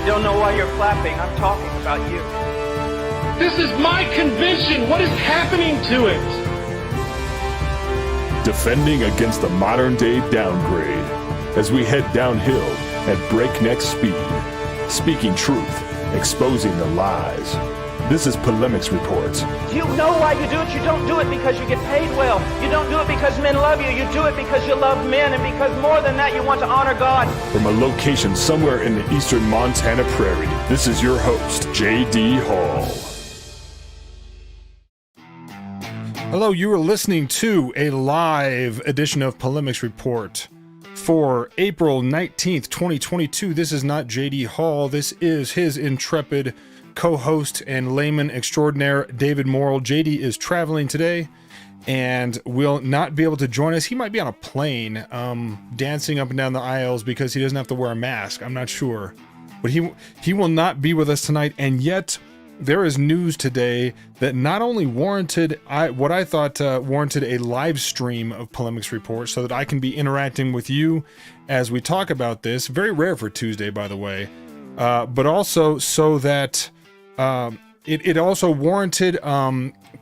don't know why you're clapping. I'm talking about you. This is my convention. What is happening to it? Defending against the modern-day downgrade as we head downhill at breakneck speed, speaking truth, exposing the lies. This is Polemics Reports. You know why you do it. You don't do it because you get paid well. You don't do it because men love you. You do it because you love men, and because more than that, you want to honor God. From a location somewhere in the eastern Montana prairie, this is your host, J.D. Hall. Hello, you are listening to a live edition of Polemics Report for April 19th, 2022. This is not J.D. Hall. This is his intrepid co-host and layman extraordinaire, David Morrill. JD is traveling today and will not be able to join us. He might be on a plane, dancing up and down the aisles because he doesn't have to wear a mask. I'm not sure, but he will not be with us tonight. And yet there is news today that not only warranted what I thought warranted a live stream of Polemics Report so that I can be interacting with you as we talk about this. Very rare for Tuesday, by the way, but also so that it also warranted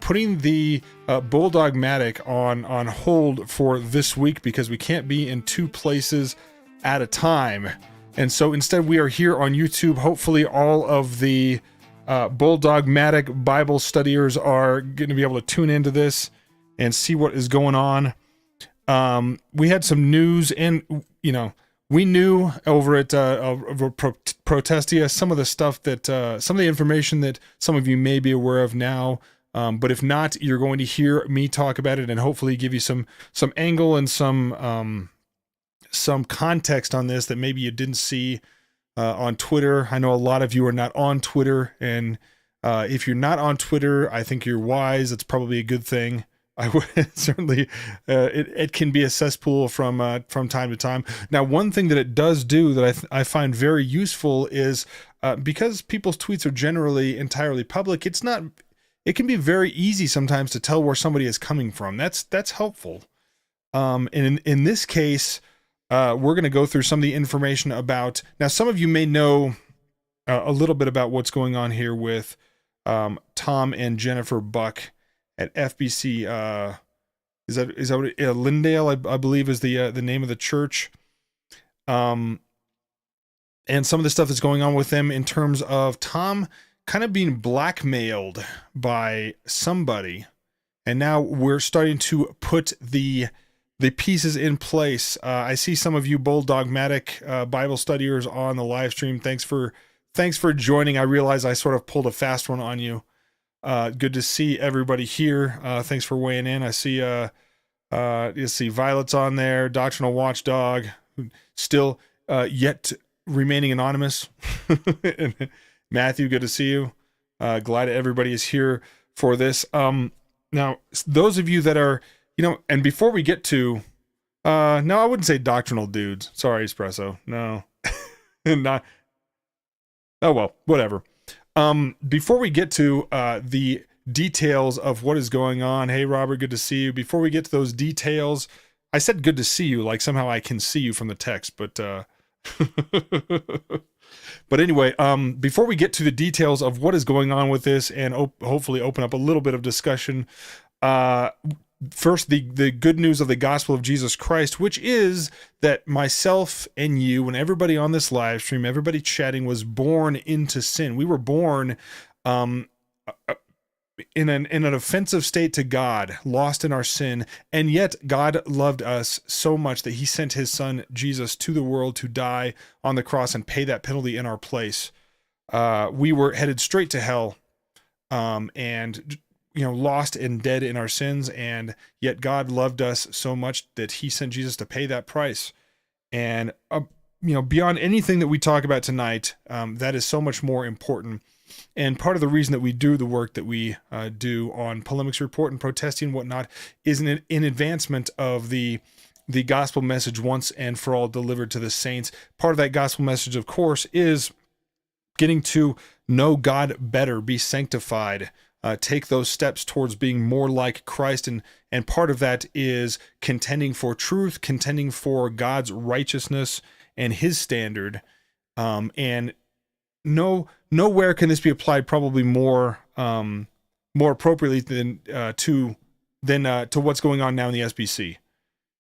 putting the Bulldogmatic on hold for this week because we can't be in two places at a time. And so instead we are here on YouTube. Hopefully all of the Bulldogmatic Bible studiers are going to be able to tune into this and see what is going on. We had some news, and we knew over at Protestia some of the stuff that some of the information that some of you may be aware of now, but if not, you're going to hear me talk about it and hopefully give you some angle and some context on this that maybe you didn't see on Twitter. I know a lot of you are not on Twitter, and if you're not on Twitter, I think you're wise. It's probably a good thing. I would certainly, it can be a cesspool from time to time. Now, one thing that it does do that I find very useful is because people's tweets are generally entirely public, it can be very easy sometimes to tell where somebody is coming from. That's helpful. And in this case, we're going to go through some of the information about, now some of you may know a little bit about what's going on here with Tom and Jennifer Buck at FBC. Is that what Lindale, I believe, is the name of the church. And some of the stuff that's going on with them in terms of Tom kind of being blackmailed by somebody, and now we're starting to put the pieces in place. I see some of you Bulldogmatic Bible studiers on the live stream. Thanks for joining. I realize I sort of pulled a fast one on you. Good to see everybody here. Thanks for weighing in. I see you see Violet's on there, Doctrinal Watchdog, still yet remaining anonymous. And Matthew, good to see you. Glad everybody is here for this. Now, those of you that are, and before we get to, no, I wouldn't say doctrinal dudes. Sorry, Espresso. No, not. Oh, well, whatever. Before we get to the details of what is going on, hey Robert, good to see you. Before we get to those details, I said good to see you, like somehow I can see you from the text, but but anyway, before we get to the details of what is going on with this and hopefully open up a little bit of discussion, first, the good news of the gospel of Jesus Christ, which is that myself and you and everybody on this live stream, everybody chatting, was born into sin. We were born in an offensive state to God, lost in our sin, and yet God loved us so much that he sent his son Jesus to the world to die on the cross and pay that penalty in our place. We were headed straight to hell, and lost and dead in our sins, and yet God loved us so much that he sent Jesus to pay that price. And beyond anything that we talk about tonight, that is so much more important. And part of the reason that we do the work that we do on Polemics Report and Protesting and whatnot is in advancement of the gospel message once and for all delivered to the saints. Part of that gospel message, of course, is getting to know God better, be sanctified, take those steps towards being more like Christ. And part of that is contending for truth, contending for God's righteousness and his standard. And nowhere can this be applied probably more appropriately than to what's going on now in the SBC.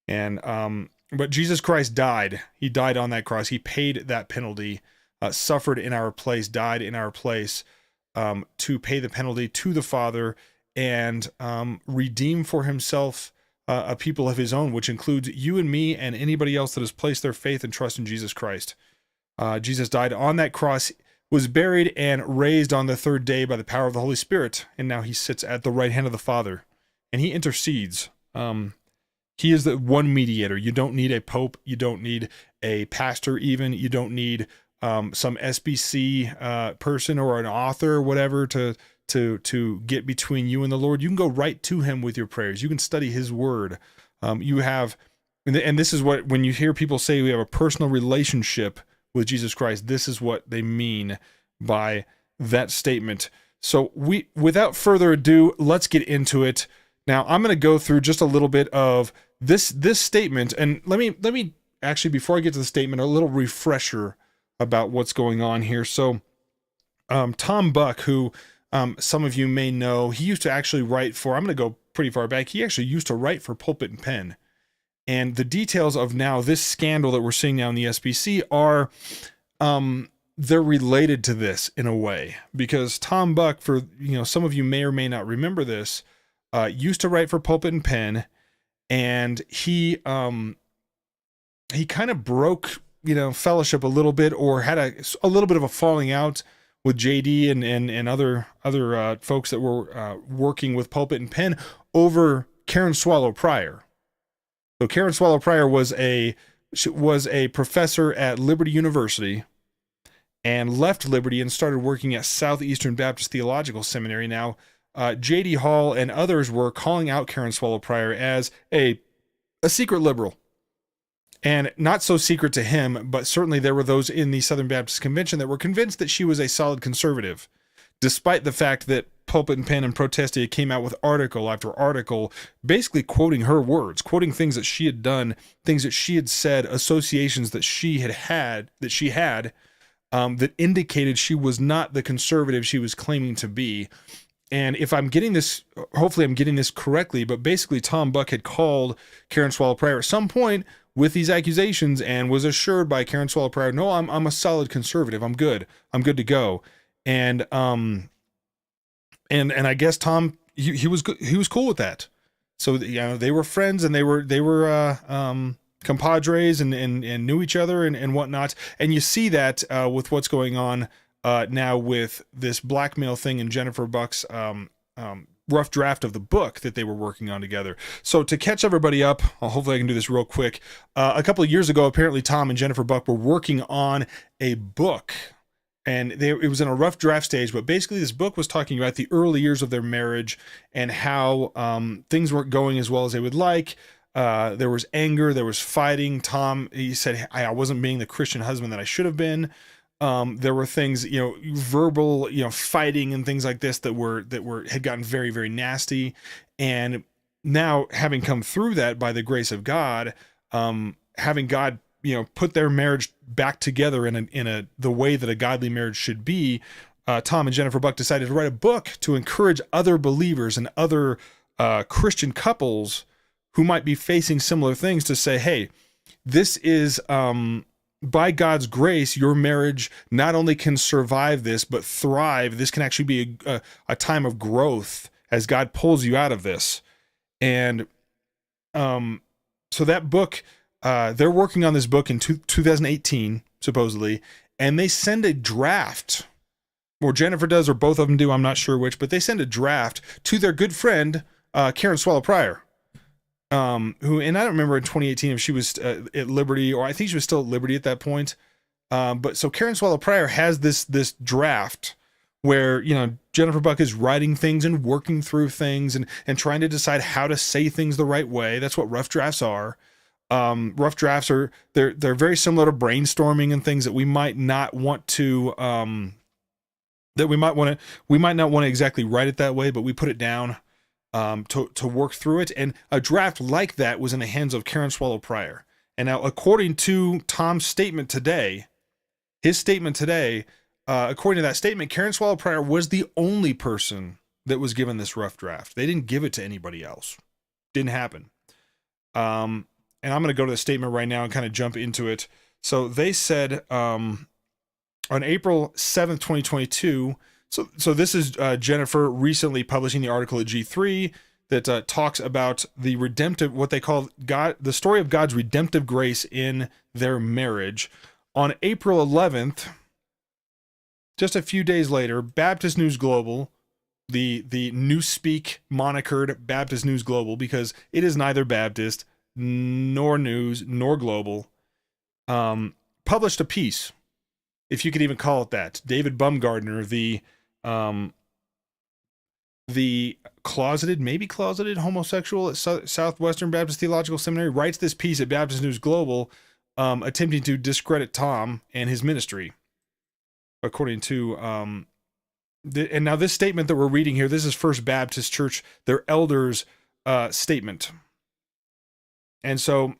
And but Jesus Christ died. He died on that cross. He paid that penalty, suffered in our place, died in our place, to pay the penalty to the Father and redeem for himself a people of his own, which includes you and me and anybody else that has placed their faith and trust in Jesus Christ. Jesus died on that cross, was buried, and raised on the third day by the power of the Holy Spirit. And now he sits at the right hand of the Father, and he intercedes. He is the one mediator. You don't need a pope. You don't need a pastor even. You don't need some SBC person or an author or whatever to get between you and the Lord. You can go right to him with your prayers. You can study his word. You have, and this is what, when you hear people say we have a personal relationship with Jesus Christ, this is what they mean by that statement. So without further ado, let's get into it. Now, I'm going to go through just a little bit of this statement, and let me actually, before I get to the statement, a little refresher about what's going on here. So, Tom Buck, who some of you may know, he used to actually write for, I'm going to go pretty far back, he actually used to write for Pulpit and Pen. And the details of now this scandal that we're seeing now in the SBC are, they're related to this in a way, because Tom Buck, for, some of you may or may not remember this, used to write for Pulpit and Pen, and he kind of broke, fellowship a little bit, or had a little bit of a falling out with JD and other folks that were working with Pulpit and Pen over Karen Swallow Prior. So Karen Swallow Prior was a professor at Liberty University and left Liberty and started working at Southeastern Baptist Theological Seminary. Now, J.D. Hall and others were calling out Karen Swallow Prior as a secret liberal. And not so secret to him, but certainly there were those in the Southern Baptist Convention that were convinced that she was a solid conservative, despite the fact that Pulpit and Pen and Protestia came out with article after article, basically quoting her words, quoting things that she had done, things that she had said, associations that she had that indicated she was not the conservative she was claiming to be. And if I'm getting this, hopefully I'm getting this correctly, but basically Tom Buck had called Karen Swallow Prior at some point with these accusations and was assured by Karen Swallow Prior, no, I'm a solid conservative. I'm good to go. And I guess Tom, he was good. He was cool with that. So, they were friends, and they were compadres and knew each other and whatnot. And you see that with what's going on now with this blackmail thing in Jennifer Buck's rough draft of the book that they were working on together. So to catch everybody up, hopefully I can do this real quick. A couple of years ago, apparently Tom and Jennifer Buck were working on a book, and it was in a rough draft stage, but basically this book was talking about the early years of their marriage and how things weren't going as well as they would like. There was anger, there was fighting. Tom, he said, I wasn't being the Christian husband that I should have been. There were things, verbal, fighting and things like this that had gotten very, very nasty. And now, having come through that by the grace of God, having God, put their marriage back together in the way that a godly marriage should be, Tom and Jennifer Buck decided to write a book to encourage other believers and other Christian couples who might be facing similar things to say, hey, this is, by God's grace, your marriage not only can survive this, but thrive. This can actually be a time of growth as God pulls you out of this. And so that book, they're working on this book in 2018, supposedly, and they send a draft, or Jennifer does, or both of them do, I'm not sure which, but they send a draft to their good friend, Karen Swallow Prior. Who, and I don't remember in 2018 if she was at Liberty, or I think she was still at Liberty at that point. But so Karen Swallow Prior has this draft where, Jennifer Buck is writing things and working through things and trying to decide how to say things the right way. That's what rough drafts are. Rough drafts are, they're very similar to brainstorming and things that we might not want to, we might not want to exactly write it that way, but we put it down to work through it. And a draft like that was in the hands of Karen Swallow Prior. And now, according to Tom's statement today, according to that statement, Karen Swallow Prior was the only person that was given this rough draft. They didn't give it to anybody else. Didn't happen. And I'm going to go to the statement right now and kind of jump into it. So they said on April 7th, 2022, so this is Jennifer recently publishing the article at G3 that talks about the redemptive, what they call God, the story of God's redemptive grace in their marriage. On April 11th, just a few days later, Baptist News Global, the Newspeak monikered Baptist News Global, because it is neither Baptist nor news nor global, published a piece, if you could even call it that. David Bumgardner, the closeted homosexual at Southwestern Baptist Theological Seminary, writes this piece at Baptist News Global, attempting to discredit Tom and his ministry. According to, and now this statement that we're reading here, this is First Baptist Church, their elders' statement. And so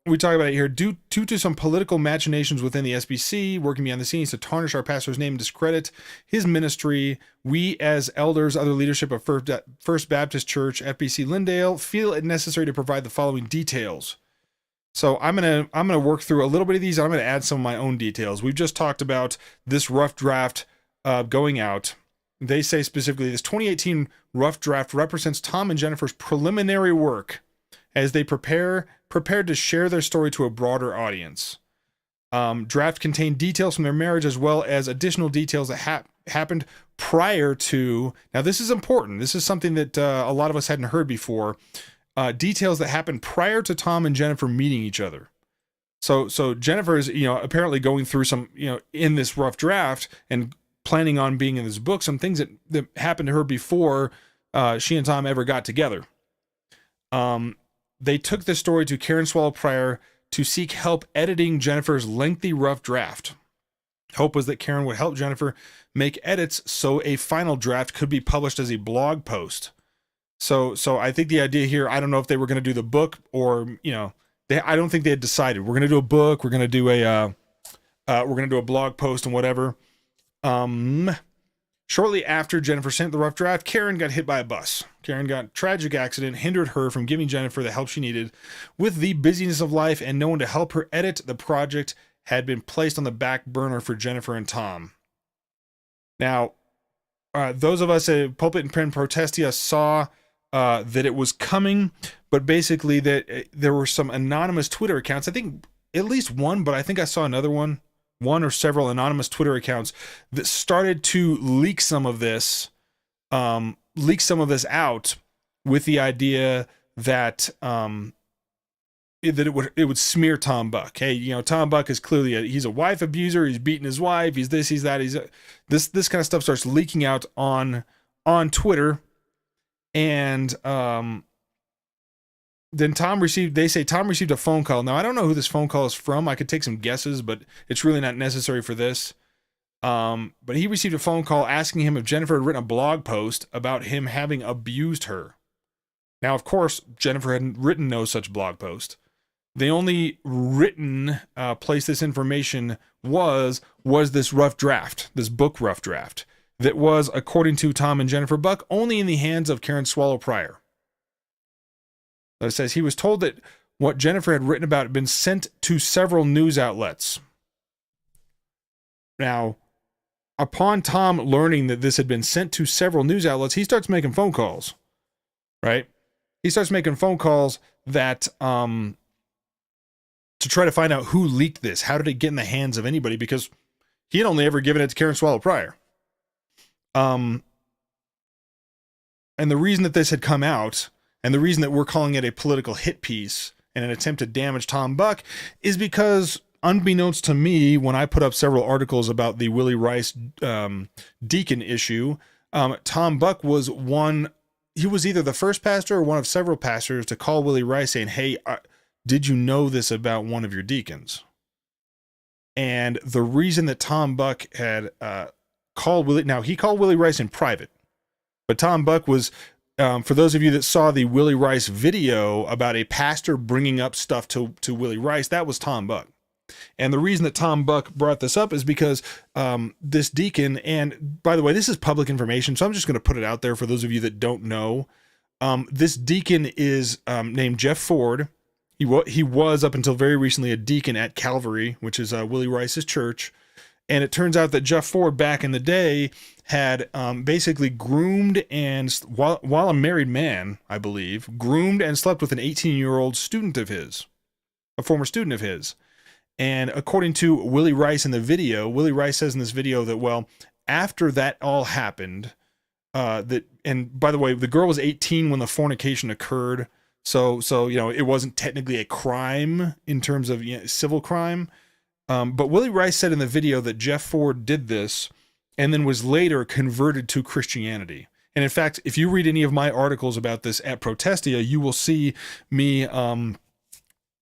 we talk about it here. Due to some political machinations within the SBC, working behind the scenes to tarnish our pastor's name and discredit his ministry, we as elders, other leadership of First Baptist Church, FBC Lindale, feel it necessary to provide the following details. So I'm gonna work through a little bit of these. I'm gonna add some of my own details. We've just talked about this rough draft going out. They say specifically this 2018 rough draft represents Tom and Jennifer's preliminary work as they prepared to share their story to a broader audience. Draft contained details from their marriage as well as additional details that happened prior to. Now this is important. This is something that a lot of us hadn't heard before. Details that happened prior to Tom and Jennifer meeting each other. So Jennifer is, apparently going through some, in this rough draft and planning on being in this book, some things that happened to her before she and Tom ever got together. They took this story to Karen Swallow Prior to seek help editing Jennifer's lengthy rough draft. Hope was that Karen would help Jennifer make edits so a final draft could be published as a blog post. So I think the idea here, I don't know if they were going to do the book or, I don't think they had decided. We're going to do a book. We're going to do a blog post and whatever. Shortly after Jennifer sent the rough draft, Karen got hit by a bus. Karen got a tragic accident, hindered her from giving Jennifer the help she needed. With the busyness of life and no one to help her edit, the project had been placed on the back burner for Jennifer and Tom. Now, those of us at Pulpit and Pen Protestia saw that it was coming, but basically that there were some anonymous Twitter accounts. I think at least one, but I think I saw another one or several anonymous Twitter accounts that started to leak some of this out with the idea that it would smear Tom Buck. Hey, Tom Buck is clearly he's a wife abuser. He's beating his wife. He's this, he's that. This kind of stuff starts leaking out on Twitter. And then Tom received a phone call. Now, I don't know who this phone call is from. I could take some guesses, but it's really not necessary for this. But he received a phone call asking him if Jennifer had written a blog post about him having abused her. Now, of course, Jennifer hadn't written no such blog post. The only written place this information was this rough draft, this book rough draft, that was, according to Tom and Jennifer Buck, only in the hands of Karen Swallow Prior. It says he was told that what Jennifer had written about had been sent to several news outlets. Now, upon Tom learning that this had been sent to several news outlets, he starts making phone calls, right? He starts making phone calls that, to try to find out who leaked this. How did it get in the hands of anybody? Because he had only ever given it to Karen Swallow Prior. And the reason that this had come out, and the reason that we're calling it a political hit piece and an attempt to damage Tom Buck, is because, unbeknownst to me, when I put up several articles about the Willie Rice deacon issue, Tom Buck was he was either the first pastor or one of several pastors to call Willie Rice saying, hey, did you know this about one of your deacons? And the reason that Tom Buck had called Willie, now he called Willie Rice in private, but Tom Buck was, for those of you that saw the Willie Rice video about a pastor bringing up stuff to Willie Rice, that was Tom Buck. And the reason that Tom Buck brought this up is because this deacon, and by the way, this is public information, so I'm just going to put it out there for those of you that don't know. This deacon is named Jeff Ford. He was up until very recently a deacon at Calvary, which is Willie Rice's church. And it turns out that Jeff Ford back in the day had basically groomed and, while a married man, I believe, groomed and slept with an 18-year-old student of his, a former student of his. And according to Willie Rice in the video, Willie Rice says in this video that, well, after that all happened, and by the way, the girl was 18 when the fornication occurred. So, it wasn't technically a crime in terms of civil crime. But Willie Rice said in the video that Jeff Ford did this and then was later converted to Christianity. And in fact, if you read any of my articles about this at Protestia, you will see me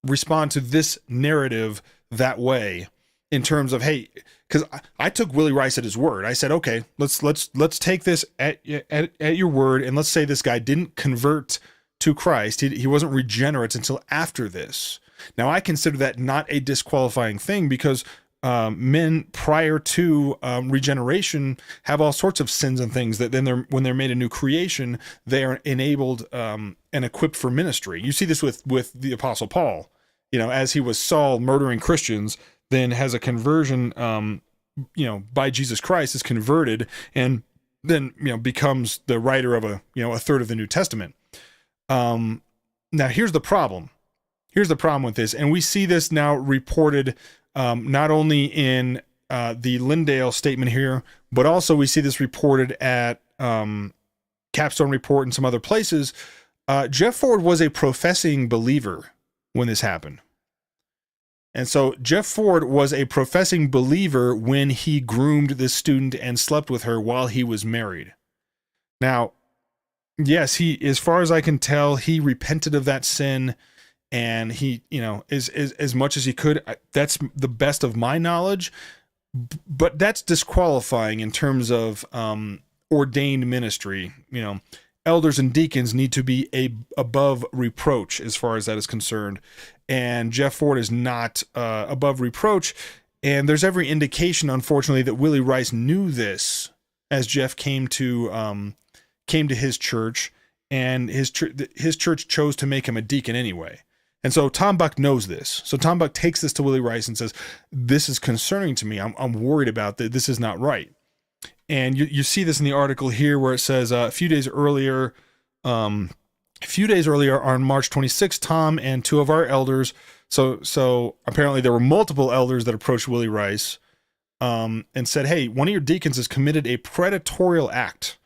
respond to this narrative that way in terms of, hey, because I took Willie Rice at his word. I said, okay, let's take this at your word, and let's say this guy didn't convert to Christ. He wasn't regenerate until after this. Now, I consider that not a disqualifying thing because men prior to regeneration have all sorts of sins and things that then when they're made a new creation, they are enabled and equipped for ministry. You see this with the Apostle Paul, as he was Saul murdering Christians, then has a conversion, by Jesus Christ, is converted, and then, becomes the writer of a third of the New Testament. Now, here's the problem. Here's the problem with this, and we see this now reported not only in the Lindale statement here, but also we see this reported at Capstone Report and some other places. Jeff Ford was a professing believer when this happened. And so Jeff Ford was a professing believer when he groomed this student and slept with her while he was married. Now, yes, he, as far as I can tell, he repented of that sin, and he, is as much as he could. That's the best of my knowledge, but that's disqualifying in terms of ordained ministry. Elders and deacons need to be above reproach as far as that is concerned. And Jeff Ford is not above reproach. And there's every indication, unfortunately, that Willie Rice knew this as Jeff came to his church, and his church chose to make him a deacon anyway. And so Tom Buck knows this. So Tom Buck takes this to Willie Rice and says, "This is concerning to me. I'm worried about that. This is not right." And you see this in the article here where it says a few days earlier on March 26th, Tom and two of our elders. So apparently there were multiple elders that approached Willie Rice and said, "Hey, one of your deacons has committed a predatorial act."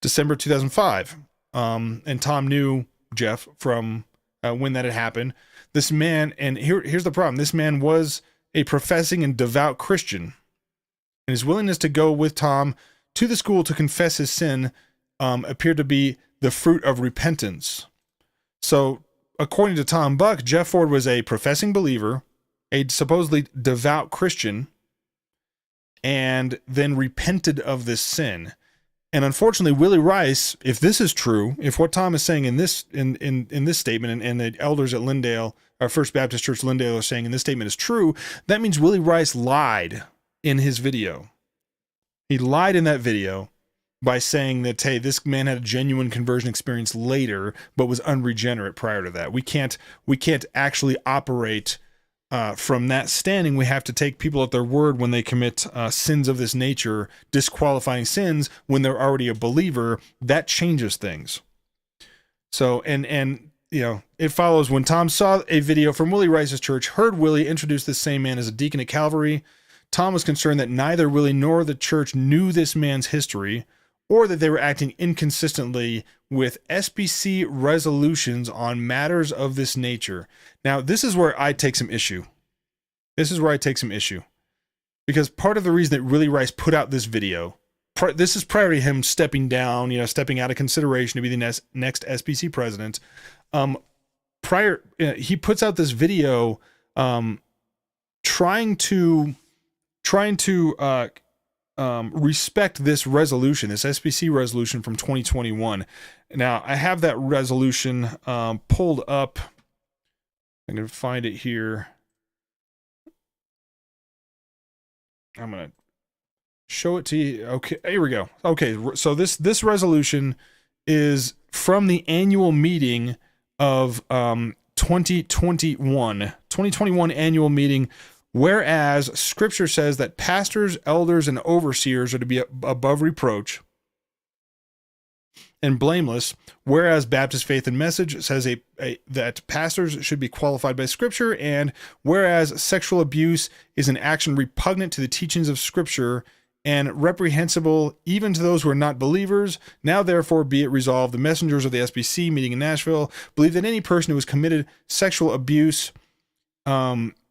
December 2005. And Tom knew Jeff from when that had happened. This man, and here's the problem. This man was a professing and devout Christian. And his willingness to go with Tom to the school to confess his sin appeared to be the fruit of repentance. So, according to Tom Buck, Jeff Ford was a professing believer, a supposedly devout Christian, and then repented of this sin. And unfortunately, Willie Rice, if this is true, if what Tom is saying in this statement, and the elders at Lindale, our First Baptist Church Lindale, are saying in this statement is true, that means Willie Rice lied in his video. He lied in that video by saying that, hey, this man had a genuine conversion experience later, but was unregenerate prior to that. We can't actually operate from that standing. We have to take people at their word when they commit sins of this nature, disqualifying sins when they're already a believer. That changes things. So, and it follows when Tom saw a video from Willie Rice's church, heard Willie introduce this same man as a deacon at Calvary. Tom was concerned that neither Willie nor the church knew this man's history, or that they were acting inconsistently with SBC resolutions on matters of this nature. Now, this is where I take some issue. Because part of the reason that Willie Rice put out this video, this is prior to him stepping down, stepping out of consideration to be the next SBC president. He puts out this video trying to respect this resolution, this SBC resolution from 2021. Now, I have that resolution pulled up. I'm going to find it here. I'm going to show it to you. Okay, here we go. Okay, so this resolution is from the annual meeting of 2021 annual meeting, whereas Scripture says that pastors, elders, and overseers are to be above reproach and blameless, whereas Baptist Faith and Message says that pastors should be qualified by Scripture, and whereas sexual abuse is an action repugnant to the teachings of Scripture and reprehensible even to those who are not believers, now therefore be it resolved, the messengers of the SBC meeting in Nashville believe that any person who has committed sexual abuse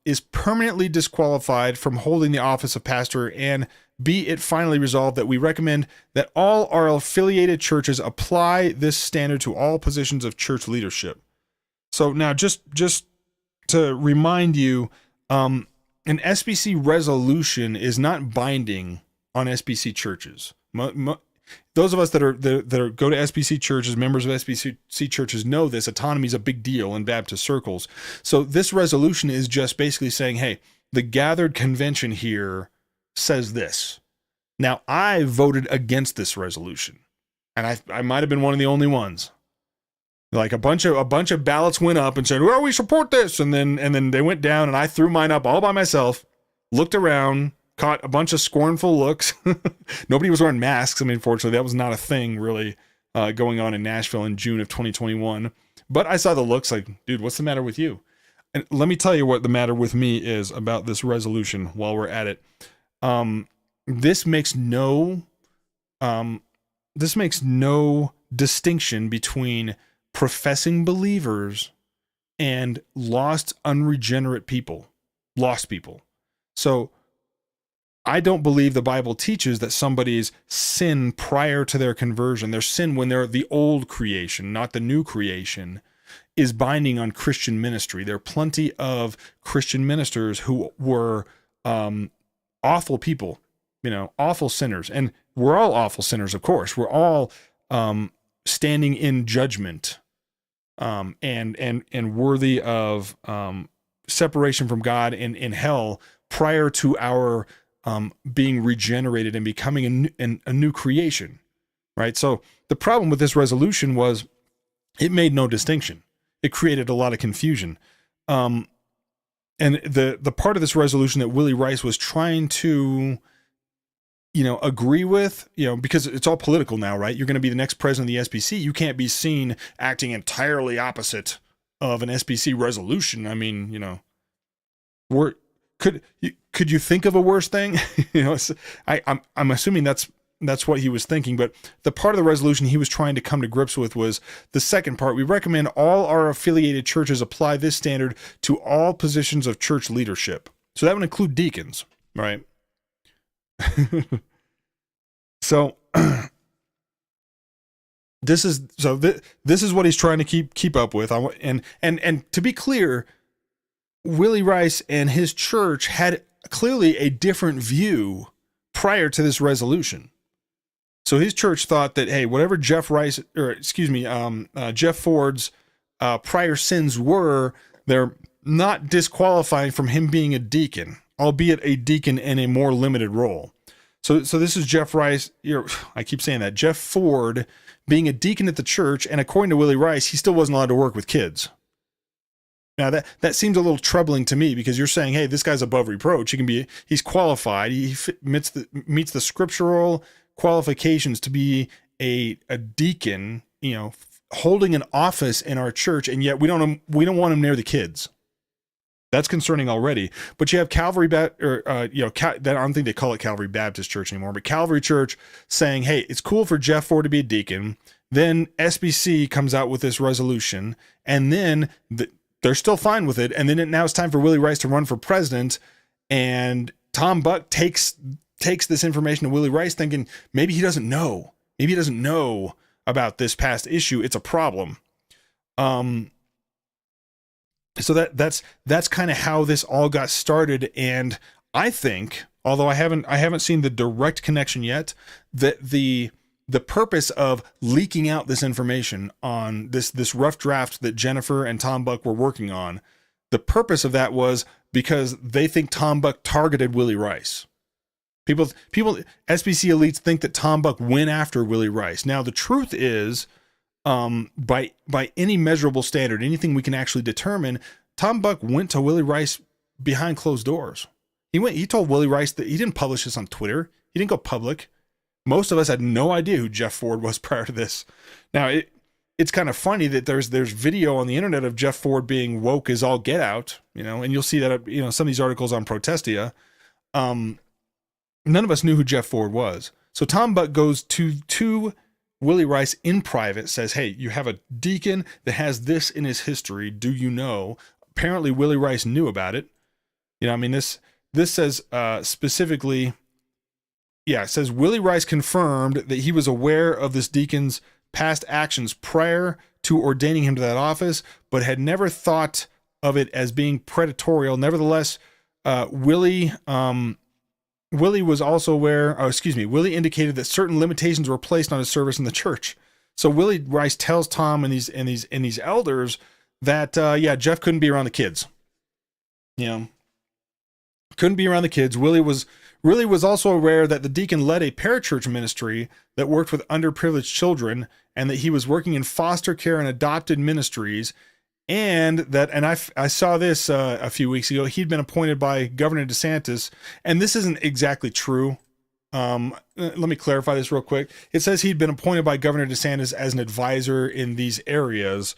is permanently disqualified from holding the office of pastor, and be it finally resolved that we recommend that all our affiliated churches apply this standard to all positions of church leadership. So now just to remind you, an SBC resolution is not binding on SBC churches. Those of us that go to SBC churches, members of SBC churches, know this. Autonomy is a big deal in Baptist circles. So this resolution is just basically saying, hey, the gathered convention here says this. Now, I voted against this resolution, and I might have been one of the only ones. Like a bunch of ballots went up and said, well, we support this, and then they went down, and I threw mine up all by myself, looked around, caught a bunch of scornful looks. Nobody was wearing masks. I mean, fortunately, that was not a thing really going on in Nashville in June of 2021. But I saw the looks like, dude, what's the matter with you? And let me tell you what the matter with me is about this resolution while we're at it. This makes no distinction between professing believers and lost, unregenerate people, lost people. So I don't believe the Bible teaches that somebody's sin prior to their conversion, their sin when they're the old creation, not the new creation, is binding on Christian ministry. There are plenty of Christian ministers who were awful people, awful sinners. And we're all awful sinners, of course. We're all standing in judgment and worthy of separation from God in hell prior to our being regenerated and becoming a new creation, right? So the problem with this resolution was it made no distinction. It created a lot of confusion. And the part of this resolution that Willie Rice was trying to, agree with, because it's all political now, right? You're going to be the next president of the SBC. You can't be seen acting entirely opposite of an SBC resolution. I mean, could you think of a worse thing? I'm assuming that's what he was thinking, but the part of the resolution he was trying to come to grips with was the second part. We recommend all our affiliated churches apply this standard to all positions of church leadership. So that would include deacons, right? So this is what he's trying to keep up with. And to be clear, Willie Rice and his church had clearly a different view prior to this resolution. So his church thought that, hey, whatever Jeff Ford's prior sins were, they're not disqualifying from him being a deacon, albeit a deacon in a more limited role. So this is Jeff Rice. I keep saying that. Jeff Ford being a deacon at the church, and according to Willie Rice, he still wasn't allowed to work with kids. Now that seems a little troubling to me, because you're saying, hey, this guy's above reproach. He's qualified. He meets the scriptural qualifications to be a deacon, holding an office in our church, and yet we don't want him near the kids. That's concerning already. But you have Calvary, I don't think they call it Calvary Baptist Church anymore, but Calvary Church saying, hey, it's cool for Jeff Ford to be a deacon. Then SBC comes out with this resolution, and then they're still fine with it. And then now it's time for Willie Rice to run for president, and Tom Buck takes this information to Willie Rice, thinking maybe he doesn't know. Maybe he doesn't know about this past issue. It's a problem. So that's kind of how this all got started. And I think, although I haven't seen the direct connection yet, that the purpose of leaking out this information on this rough draft that Jennifer and Tom Buck were working on, the purpose of that was because they think Tom Buck targeted Willie Rice. People, SBC elites think that Tom Buck went after Willie Rice. Now, the truth is, by any measurable standard, anything we can actually determine, Tom Buck went to Willie Rice behind closed doors. He told Willie Rice that he didn't publish this on Twitter. He didn't go public. Most of us had no idea who Jeff Ford was prior to this. Now, it's kind of funny that there's video on the internet of Jeff Ford being woke as all get out, and you'll see that, some of these articles on Protestia. None of us knew who Jeff Ford was. So Tom Buck goes to Willie Rice in private, says, hey, you have a deacon that has this in his history. Do you know? Apparently Willie Rice knew about it. This says specifically, it says Willie Rice confirmed that he was aware of this deacon's past actions prior to ordaining him to that office, but had never thought of it as being predatorial. Nevertheless, Willie was also aware, Willie indicated that certain limitations were placed on his service in the church. So Willie Rice tells Tom and these elders that, Jeff couldn't be around the kids. Couldn't be around the kids. Willie was also aware that the deacon led a parachurch ministry that worked with underprivileged children, and that he was working in foster care and adopted ministries. And I saw this a few weeks ago. He'd been appointed by Governor DeSantis, and this isn't exactly true. Let me clarify this real quick. It says he'd been appointed by Governor DeSantis as an advisor in these areas.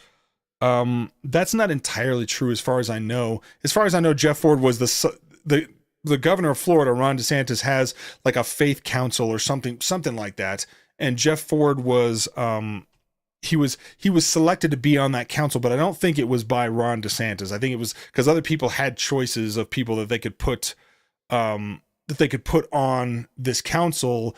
That's not entirely true as far as I know. As far as I know, Jeff Ford was the governor of Florida. Ron DeSantis has like a faith council or something like that. And Jeff Ford was, he was selected to be on that council, but I don't think it was by Ron DeSantis. I think it was because other people had choices of people that they could put on this council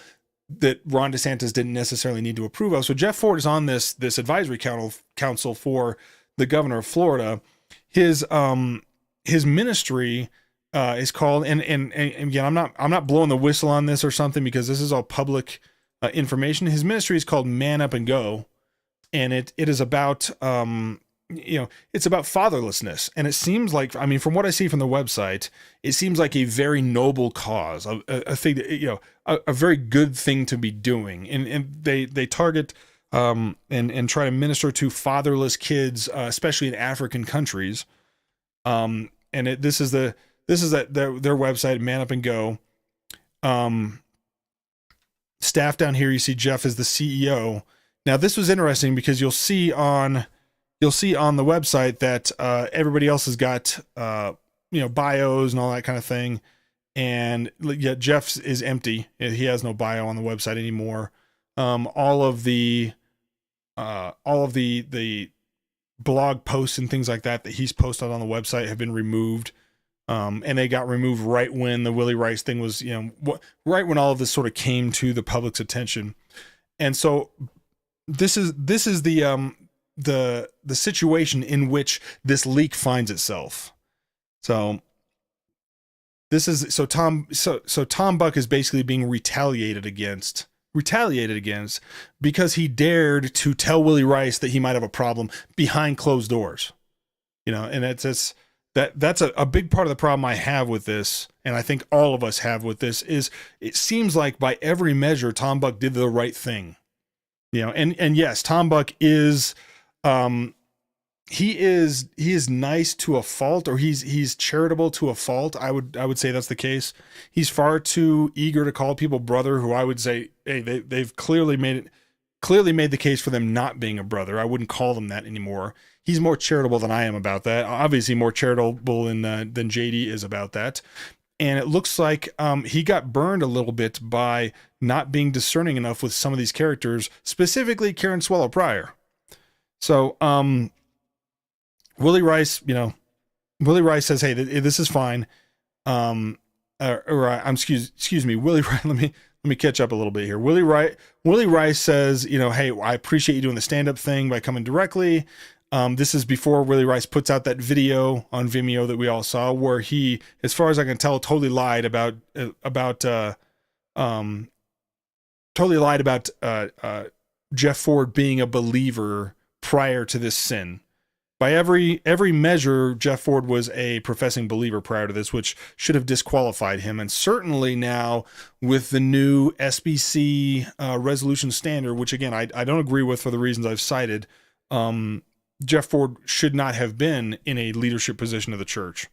that Ron DeSantis didn't necessarily need to approve of. So Jeff Ford is on this advisory council for the governor of Florida. His ministry is called, and again, I'm not blowing the whistle on this or something, because this is all public information. His ministry is called Man Up and Go. And it is about, it's about fatherlessness. And it seems like, from what I see from the website, it seems like a very noble cause, a thing that, a very good thing to be doing. And they target, and try to minister to fatherless kids, especially in African countries. This is their website, Man Up and Go. Staff down here, you see Jeff is the CEO. Now, this was interesting because you'll see on the website that everybody else has got bios and all that kind of thing, and yet Jeff's is empty. He has no bio on the website anymore. All of the blog posts and things like that he's posted on the website have been removed. And they got removed right when the Willie Rice thing was, right when all of this sort of came to the public's attention. And so this is the situation in which this leak finds itself. So Tom Buck is basically being retaliated against because he dared to tell Willie Rice that he might have a problem behind closed doors. And that's a big part of the problem I have with this, and I think all of us have with this, is it seems like by every measure Tom Buck did the right thing. And yes, Tom Buck is he is nice to a fault, or he's charitable to a fault. I would say that's the case. He's far too eager to call people brother, who I would say, hey, they've clearly made the case for them not being a brother. I wouldn't call them that anymore. He's more charitable than I am about that. Obviously more charitable than JD is about that. And it looks like he got burned a little bit by not being discerning enough with some of these characters, specifically Karen Swallow Pryor. So Willie Rice says, hey, this is fine. Excuse me, Willie Rice, let me catch up a little bit here. Willie Rice says, hey, I appreciate you doing the stand-up thing by coming directly. This is before Willie Rice puts out that video on Vimeo that we all saw, where he, as far as I can tell, totally lied about Jeff Ford being a believer prior to this sin. By every measure, Jeff Ford was a professing believer prior to this, which should have disqualified him. And certainly now with the new SBC resolution standard, which again, I don't agree with for the reasons I've cited, Jeff Ford should not have been in a leadership position of the church.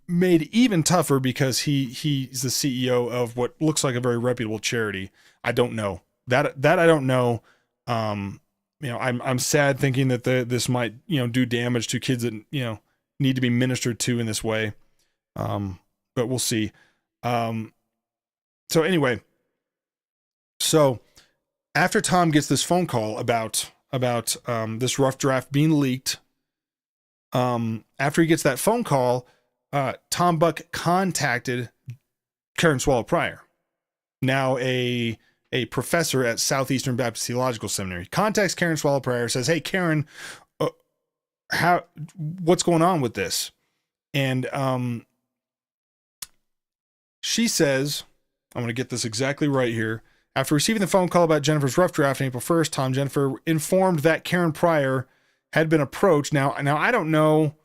Made even tougher because he's the CEO of what looks like a very reputable charity. I don't know. That I don't know. I'm sad thinking that this might, do damage to kids that, need to be ministered to in this way. But we'll see. So anyway, after Tom gets this phone call about this rough draft being leaked, after he gets that phone call, Tom Buck contacted Karen Swallow Prior, now a professor at Southeastern Baptist Theological Seminary. Contacts Karen Swallow Prior, says, "Hey, Karen, what's going on with this?" And she says, I'm going to get this exactly right here. After receiving the phone call about Jennifer's rough draft on April 1st, Tom Jennifer informed that Karen Prior had been approached. Now I don't know.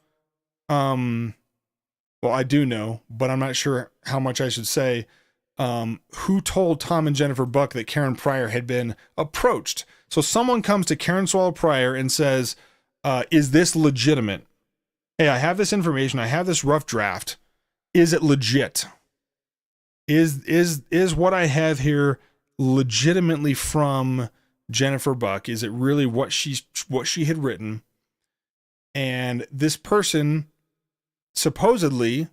Well, I do know, but I'm not sure how much I should say. Who told Tom and Jennifer Buck that Karen Prior had been approached? So someone comes to Karen Swallow Prior and says, is this legitimate? Hey, I have this information. I have this rough draft. Is it legit? Is what I have here legitimately from Jennifer Buck? Is it really what she had written? And this person supposedly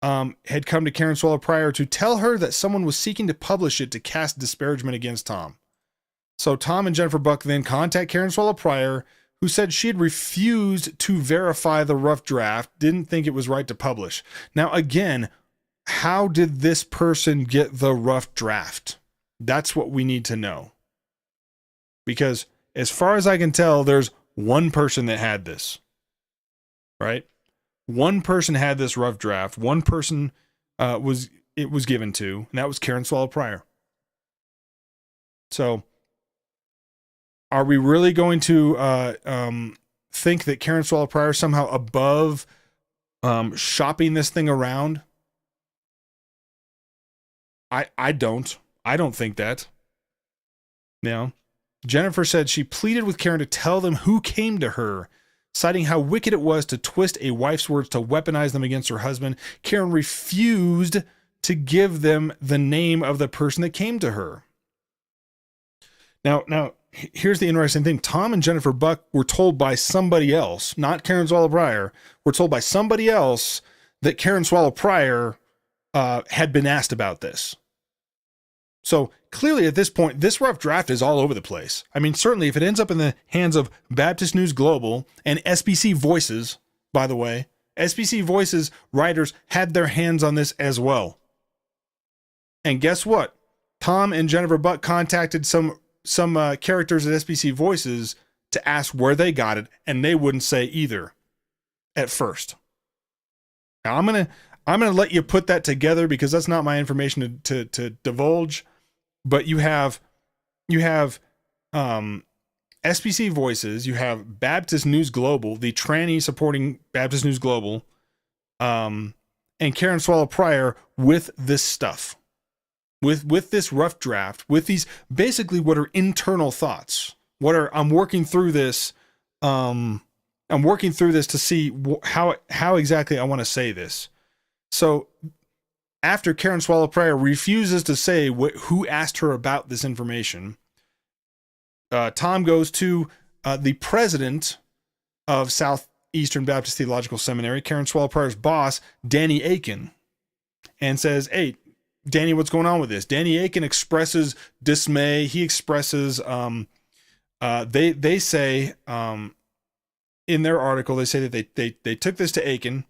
had come to Karen Swallow Prior to tell her that someone was seeking to publish it to cast disparagement against Tom. So Tom and Jennifer Buck then contact Karen Swallow Prior, who said she had refused to verify the rough draft, didn't think it was right to publish. Now, again, how did this person get the rough draft? That's what we need to know. Because as far as I can tell, there's one person that had this, right? One person had this rough draft. One person was given to, and that was Karen Swallow Prior. So, are we really going to think that Karen Swallow Prior is somehow above shopping this thing around? I don't think that. Now, Jennifer said she pleaded with Karen to tell them who came to her, citing how wicked it was to twist a wife's words to weaponize them against her husband. Karen refused to give them the name of the person that came to her. Now, here's the interesting thing. Tom and Jennifer Buck were told by somebody else, not Karen Swallow Prior, were told by somebody else that Karen Swallow Prior had been asked about this. So clearly at this point, this rough draft is all over the place. I mean, certainly if it ends up in the hands of Baptist News Global and SBC Voices, by the way, SBC Voices writers had their hands on this as well. And guess what? Tom and Jennifer Buck contacted some characters at SBC Voices to ask where they got it, and they wouldn't say either at first. Now I'm gonna let you put that together because that's not my information to divulge. But you have SBC Voices, you have Baptist News Global, the tranny supporting Baptist News Global, and Karen Swallow Prior with this stuff, with this rough draft, with these basically what are internal thoughts. I'm working through this. I'm working through this to see how exactly I want to say this. So after Karen Swallow Prior refuses to say who asked her about this information, Tom goes to the president of Southeastern Baptist Theological Seminary, Karen Swallow Prior's boss, Danny Akin, and says, "Hey, Danny, what's going on with this?" Danny Akin expresses dismay. He expresses, they say, in their article, they say that they took this to Akin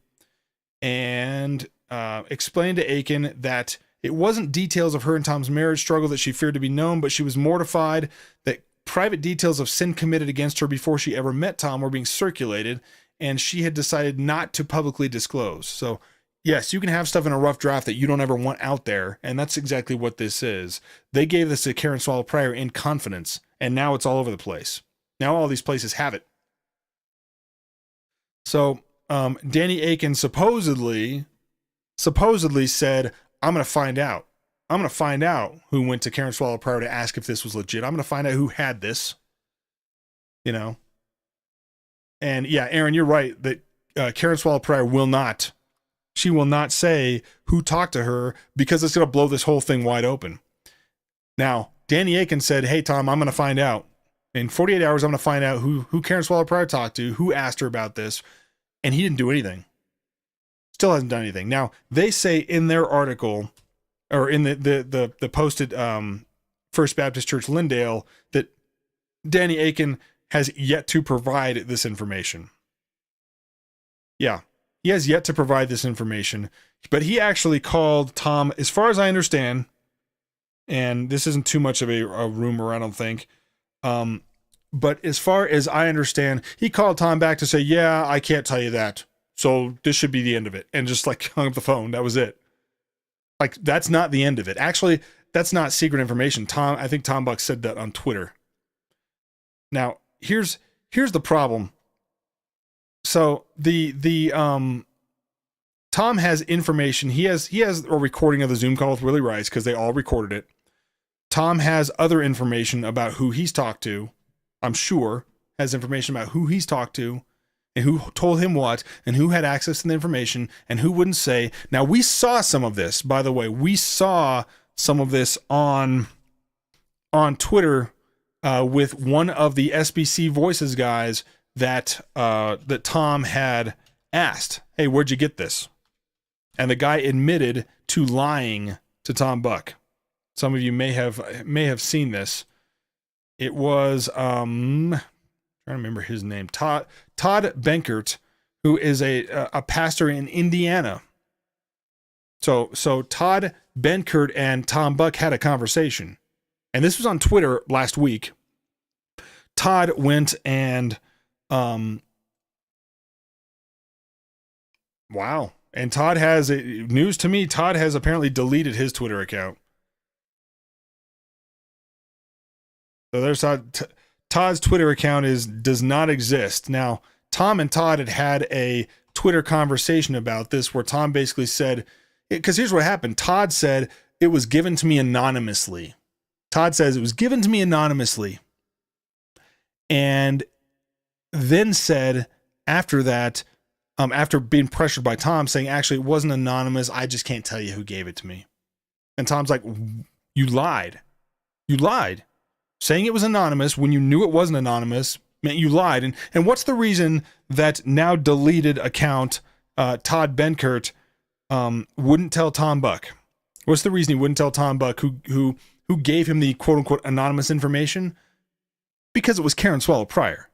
and explained to Akin that it wasn't details of her and Tom's marriage struggle that she feared to be known, but she was mortified that private details of sin committed against her before she ever met Tom were being circulated, and she had decided not to publicly disclose. So, yes, you can have stuff in a rough draft that you don't ever want out there, and that's exactly what this is. They gave this to Karen Swallow Prior in confidence, and now it's all over the place. Now all these places have it. So Danny Akin supposedly said, I'm going to find out. I'm going to find out who went to Karen Swallow Prior to ask if this was legit. I'm going to find out who had this, you know. And yeah, Aaron, you're right that Karen Swallow Prior will not say who talked to her, because it's going to blow this whole thing wide open. Now, Danny Akin said, hey, Tom, I'm going to find out. In 48 hours, I'm going to find out who Karen Swallow Prior talked to, who asked her about this, and he didn't do anything. Still hasn't done anything. Now, they say in their article, or in the posted First Baptist Church Lindale, that Danny Akin has yet to provide this information. Yeah, he has yet to provide this information, but he actually called Tom, as far as I understand, and this isn't too much of a rumor, I don't think, but as far as I understand, he called Tom back to say, yeah, I can't tell you that, so this should be the end of it, and just like hung up the phone. That was it. Like, that's not the end of it. Actually, that's not secret information. I think Tom Buck said that on Twitter. Now, here's the problem. So Tom has information. He has a recording of the Zoom call with Willie Rice, because they all recorded it. Tom has other information about who he's talked to. I'm sure has information about who he's talked to, and who told him what, and who had access to the information, and who wouldn't say. Now, we saw some of this, by the way. We saw some of this on Twitter with one of the SBC Voices guys that Tom had asked, hey, where'd you get this? And the guy admitted to lying to Tom Buck. Some of you may have seen this. It was trying to remember his name, Todd Benkert, who is a pastor in Indiana. So Todd Benkert and Tom Buck had a conversation, and this was on Twitter last week. Todd went and wow. And Todd has news to me. Todd has apparently deleted his Twitter account. So there's Todd's Twitter account does not exist. Now, Tom and Todd had a Twitter conversation about this, where Tom basically said, because here's what happened. Todd said it was given to me anonymously. Todd says it was given to me anonymously. And then said after that, after being pressured by Tom, saying, actually, it wasn't anonymous. I just can't tell you who gave it to me. And Tom's like, you lied. You lied. Saying it was anonymous when you knew it wasn't anonymous meant you lied. And what's the reason that now deleted account Todd Benkert wouldn't tell Tom Buck? What's the reason he wouldn't tell Tom Buck, who gave him the quote unquote anonymous information? Because it was Karen Swallow Prior,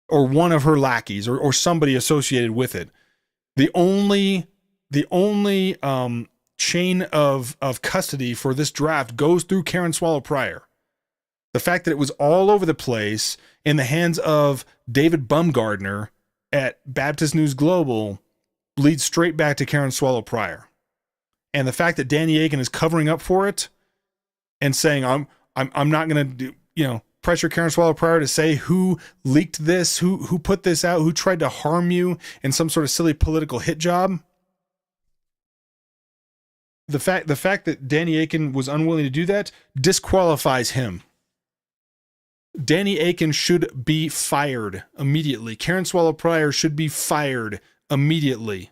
or one of her lackeys, or somebody associated with it. The only chain of custody for this draft goes through Karen Swallow Prior. The fact that it was all over the place in the hands of David Bumgardner at Baptist News Global leads straight back to Karen Swallow Prior. And the fact that Danny Akin is covering up for it and saying, I'm not going to do, pressure Karen Swallow Prior to say who leaked this, who put this out, who tried to harm you in some sort of silly political hit job. The fact that Danny Akin was unwilling to do that disqualifies him. Danny Akin should be fired immediately. Karen Swallow Prior should be fired immediately.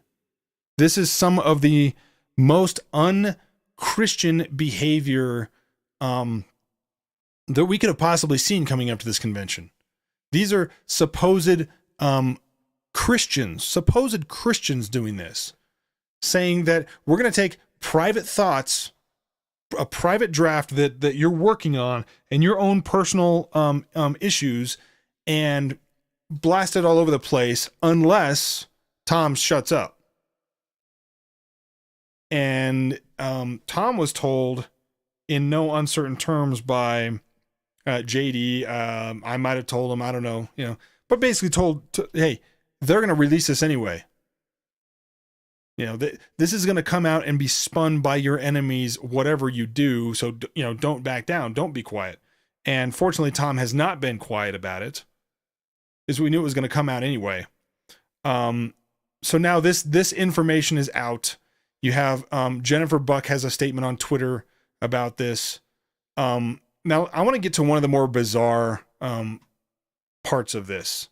This is some of the most un-Christian behavior that we could have possibly seen coming up to this convention. These are supposed Christians doing this, saying that we're going to take private thoughts, a private draft that you're working on, and your own personal issues, and blast it all over the place unless Tom shuts up. And Tom was told in no uncertain terms by JD, I might have told him, I don't know, but basically told, hey, they're going to release this anyway. This is going to come out and be spun by your enemies, whatever you do. So, don't back down. Don't be quiet. And fortunately, Tom has not been quiet about it, because we knew it was going to come out anyway. So now this information is out. You have Jennifer Buck has a statement on Twitter about this. Now I want to get to one of the more bizarre parts of this.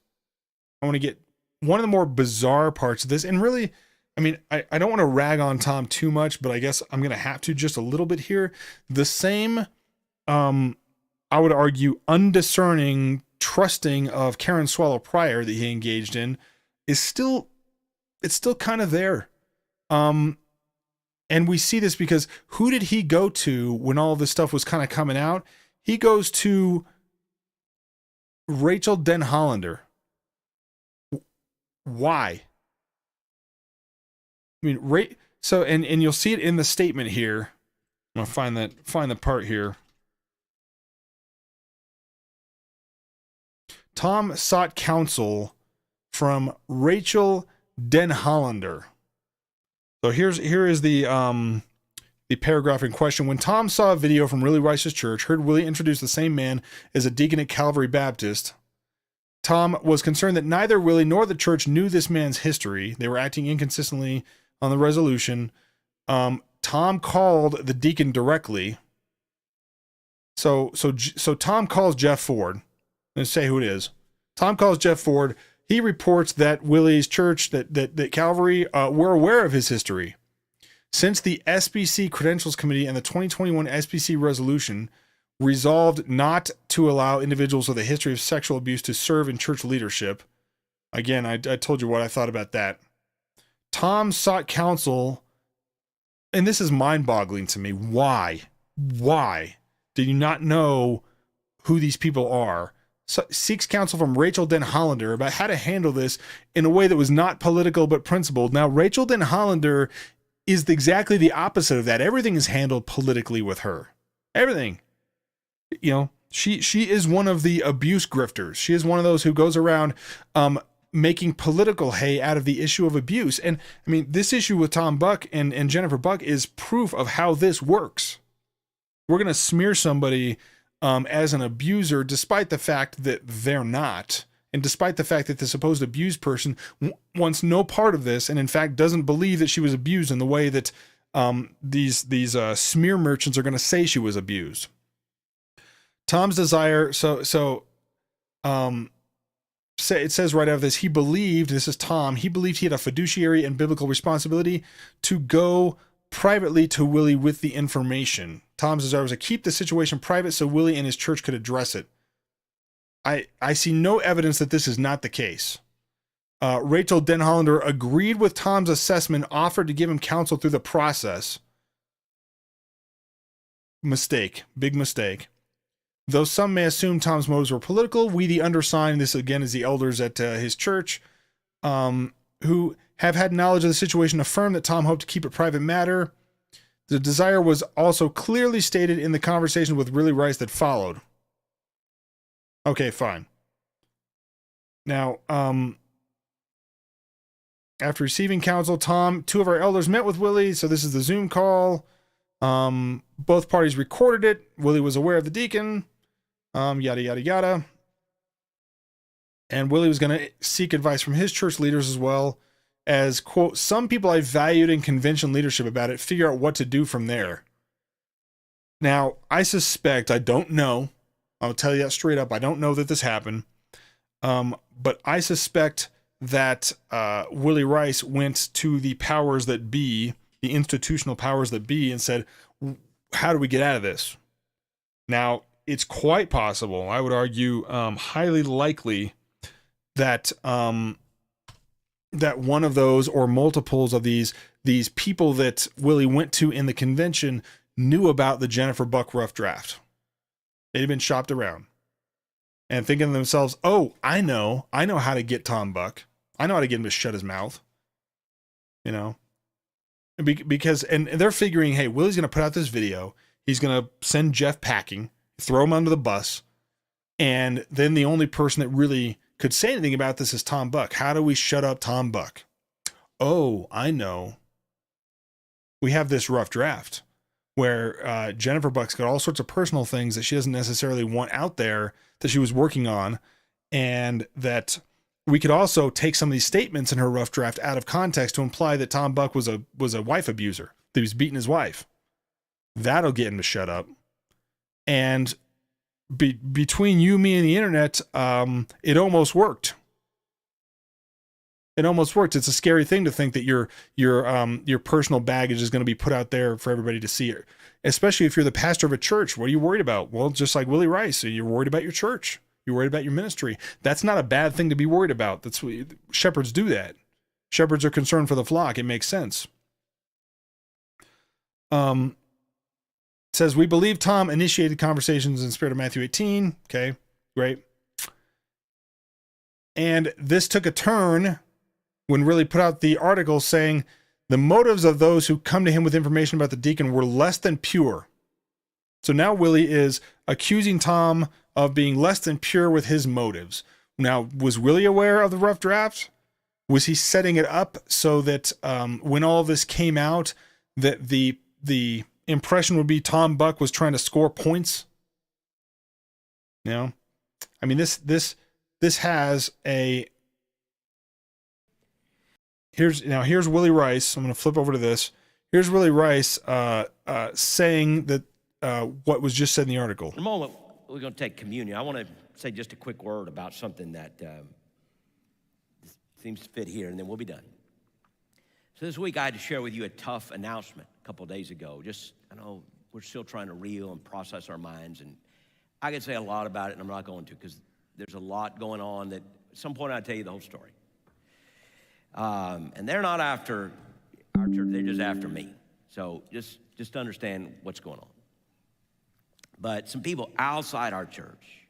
I want to get one of the more bizarre parts of this, and really, I mean, I don't want to rag on Tom too much, but I guess I'm going to have to just a little bit here. The same, I would argue, undiscerning trusting of Karen Swallow Pryor that he engaged in is still kind of there. And we see this because who did he go to when all of this stuff was kind of coming out? He goes to Rachel Denhollander. Why? I mean, so, and you'll see it in the statement here. I'm gonna find the part here. Tom sought counsel from Rachel Denhollander. So here is the paragraph in question. When Tom saw a video from Willie Rice's church, heard Willie introduce the same man as a deacon at Calvary Baptist, Tom was concerned that neither Willie nor the church knew this man's history. They were acting inconsistently on the resolution. Tom called the deacon directly. So Tom calls Jeff Ford. Let's say who it is. Tom calls Jeff Ford. He reports that Willie's church, that Calvary, were aware of his history. Since the SBC Credentials Committee and the 2021 SBC resolution resolved not to allow individuals with a history of sexual abuse to serve in church leadership. Again, I told you what I thought about that. Tom sought counsel, and this is mind-boggling to me. Why? Why did you not know who these people are? Seeks counsel from Rachel Denhollander about how to handle this in a way that was not political but principled. Now, Rachel Denhollander is exactly the opposite of that. Everything is handled politically with her. Everything. You know, she is one of the abuse grifters. She is one of those who goes around making political hay out of the issue of abuse. And I mean, this issue with Tom Buck and Jennifer Buck is proof of how this works. We're going to smear somebody as an abuser, despite the fact that they're not. And despite the fact that the supposed abused person wants no part of this, and in fact doesn't believe that she was abused in the way that these smear merchants are going to say she was abused. Tom's desire, it says right out of this, he believed, this is Tom, he believed he had a fiduciary and biblical responsibility to go privately to Willie with the information. Tom's desire was to keep the situation private so Willie and his church could address it. I see no evidence that this is not the case. Rachel Denhollander agreed with Tom's assessment, offered to give him counsel through the process. Mistake. Big mistake. Though some may assume Tom's motives were political, we, the undersigned, this again is the elders at his church, who have had knowledge of the situation, affirm that Tom hoped to keep it private matter. The desire was also clearly stated in the conversation with Willie Rice that followed. Okay, fine. Now, after receiving counsel, two of our elders met with Willie, so this is the Zoom call. Both parties recorded it. Willie was aware of the deacon. Yada, yada, yada. And Willie was going to seek advice from his church leaders as well as, quote, some people I valued in convention leadership about it, figure out what to do from there. Now, I suspect, I don't know, I'll tell you that straight up, I don't know that this happened, but I suspect that Willie Rice went to the powers that be, the institutional powers that be, and said, how do we get out of this? Now, it's quite possible, I would argue, highly likely that that one of those or multiples of these people that Willie went to in the convention knew about the Jennifer Buck rough draft. They'd been shopped around and thinking to themselves, oh, I know how to get Tom Buck. I know how to get him to shut his mouth, you know, because they're figuring, hey, Willie's going to put out this video. He's going to send Jeff packing, throw him under the bus. And then the only person that really could say anything about this is Tom Buck. How do we shut up Tom Buck? Oh, I know. We have this rough draft where Jennifer Buck's got all sorts of personal things that she doesn't necessarily want out there that she was working on, and that we could also take some of these statements in her rough draft out of context to imply that Tom Buck was a wife abuser, that he was beating his wife. That'll get him to shut up. And between you, me, and the internet, it almost worked. It almost worked. It's a scary thing to think that your personal baggage is going to be put out there for everybody to see it. Especially if you're the pastor of a church. What are you worried about? Well, just like Willie Rice, you're worried about your church. You're worried about your ministry. That's not a bad thing to be worried about. That's what shepherds do. That shepherds are concerned for the flock. It makes sense. It says, we believe Tom initiated conversations in the spirit of Matthew 18. Okay, great. And this took a turn when Willie put out the article saying the motives of those who come to him with information about the deacon were less than pure. So now Willie is accusing Tom of being less than pure with his motives. Now, was Willie aware of the rough draft? Was he setting it up so that when all this came out, that the impression would be Tom Buck was trying to score points? You know, I mean, this has a. Here's Willie Rice. I'm going to flip over to this. Here's Willie Rice saying that what was just said in the article. In a moment, we're going to take communion. I want to say just a quick word about something that seems to fit here, and then we'll be done. So this week I had to share with you a tough announcement a couple of days ago. I know we're still trying to reel and process our minds, and I could say a lot about it, and I'm not going to because there's a lot going on that at some point I'll tell you the whole story. And they're not after our church, they're just after me. So just understand what's going on. But some people outside our church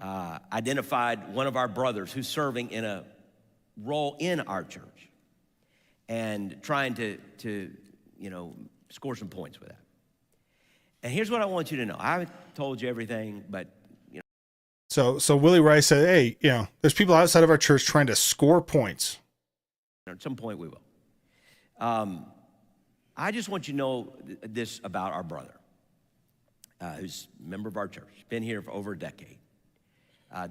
identified one of our brothers who's serving in a role in our church and trying to score some points with that. And here's what I want you to know. I haven't told you everything, but So Willie Rice said, hey, there's people outside of our church trying to score points. At some point we will. I just want you to know this about our brother, who's a member of our church, been here for over a decade.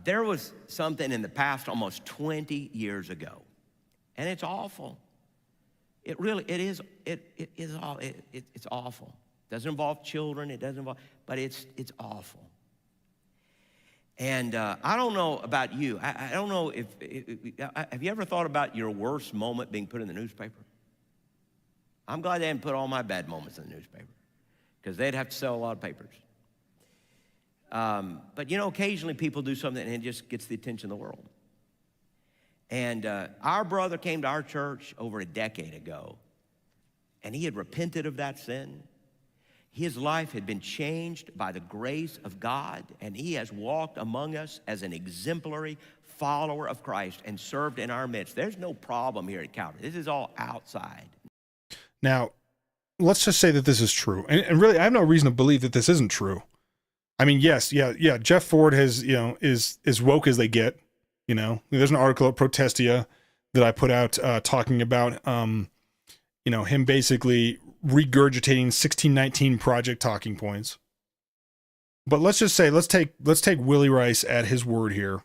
There was something in the past almost 20 years ago, and it's awful. It is awful. It doesn't involve children, but it's awful. And I don't know about you. I don't know if have you ever thought about your worst moment being put in the newspaper? I'm glad they didn't put all my bad moments in the newspaper because they'd have to sell a lot of papers. But occasionally people do something and it just gets the attention of the world. And our brother came to our church over a decade ago, and he had repented of that sin. His life had been changed by the grace of God, and he has walked among us as an exemplary follower of Christ and served in our midst. There's no problem here at Calvary. This is all outside. Now, let's just say that this is true. And really, I have no reason to believe that this isn't true. I mean, yes, Jeff Ford has, is woke as they get, There's an article at Protestia that I put out talking about, him basically regurgitating 1619 project talking points. But let's just say, let's take Willie Rice at his word here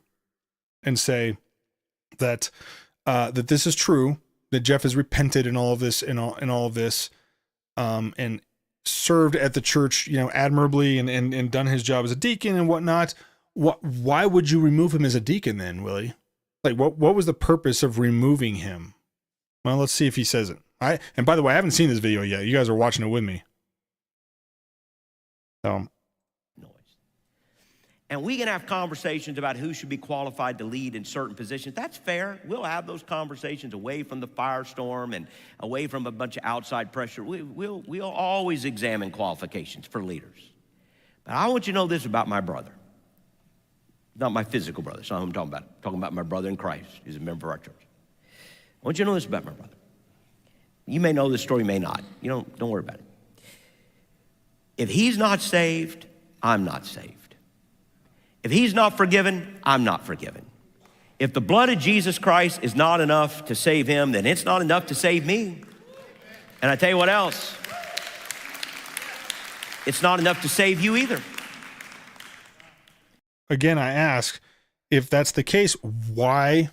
and say that that this is true, that Jeff has repented in all of this, and served at the church, admirably and done his job as a deacon and whatnot. Why would you remove him as a deacon then, Willie? Like, what was the purpose of removing him? Well, let's see if he says it. And by the way, I haven't seen this video yet. You guys are watching it with me. Noise. And we can have conversations about who should be qualified to lead in certain positions. That's fair. We'll have those conversations away from the firestorm and away from a bunch of outside pressure. We'll always examine qualifications for leaders. But I want you to know this about my brother. Not my physical brother. That's not who I'm talking about. I'm talking about my brother in Christ. He's a member of our church. I want you to know this about my brother. You may know this story, may not. Don't worry about it. If he's not saved, I'm not saved. If he's not forgiven, I'm not forgiven. If the blood of Jesus Christ is not enough to save him, then it's not enough to save me. And I tell you what else, it's not enough to save you either. Again, I ask, if that's the case, why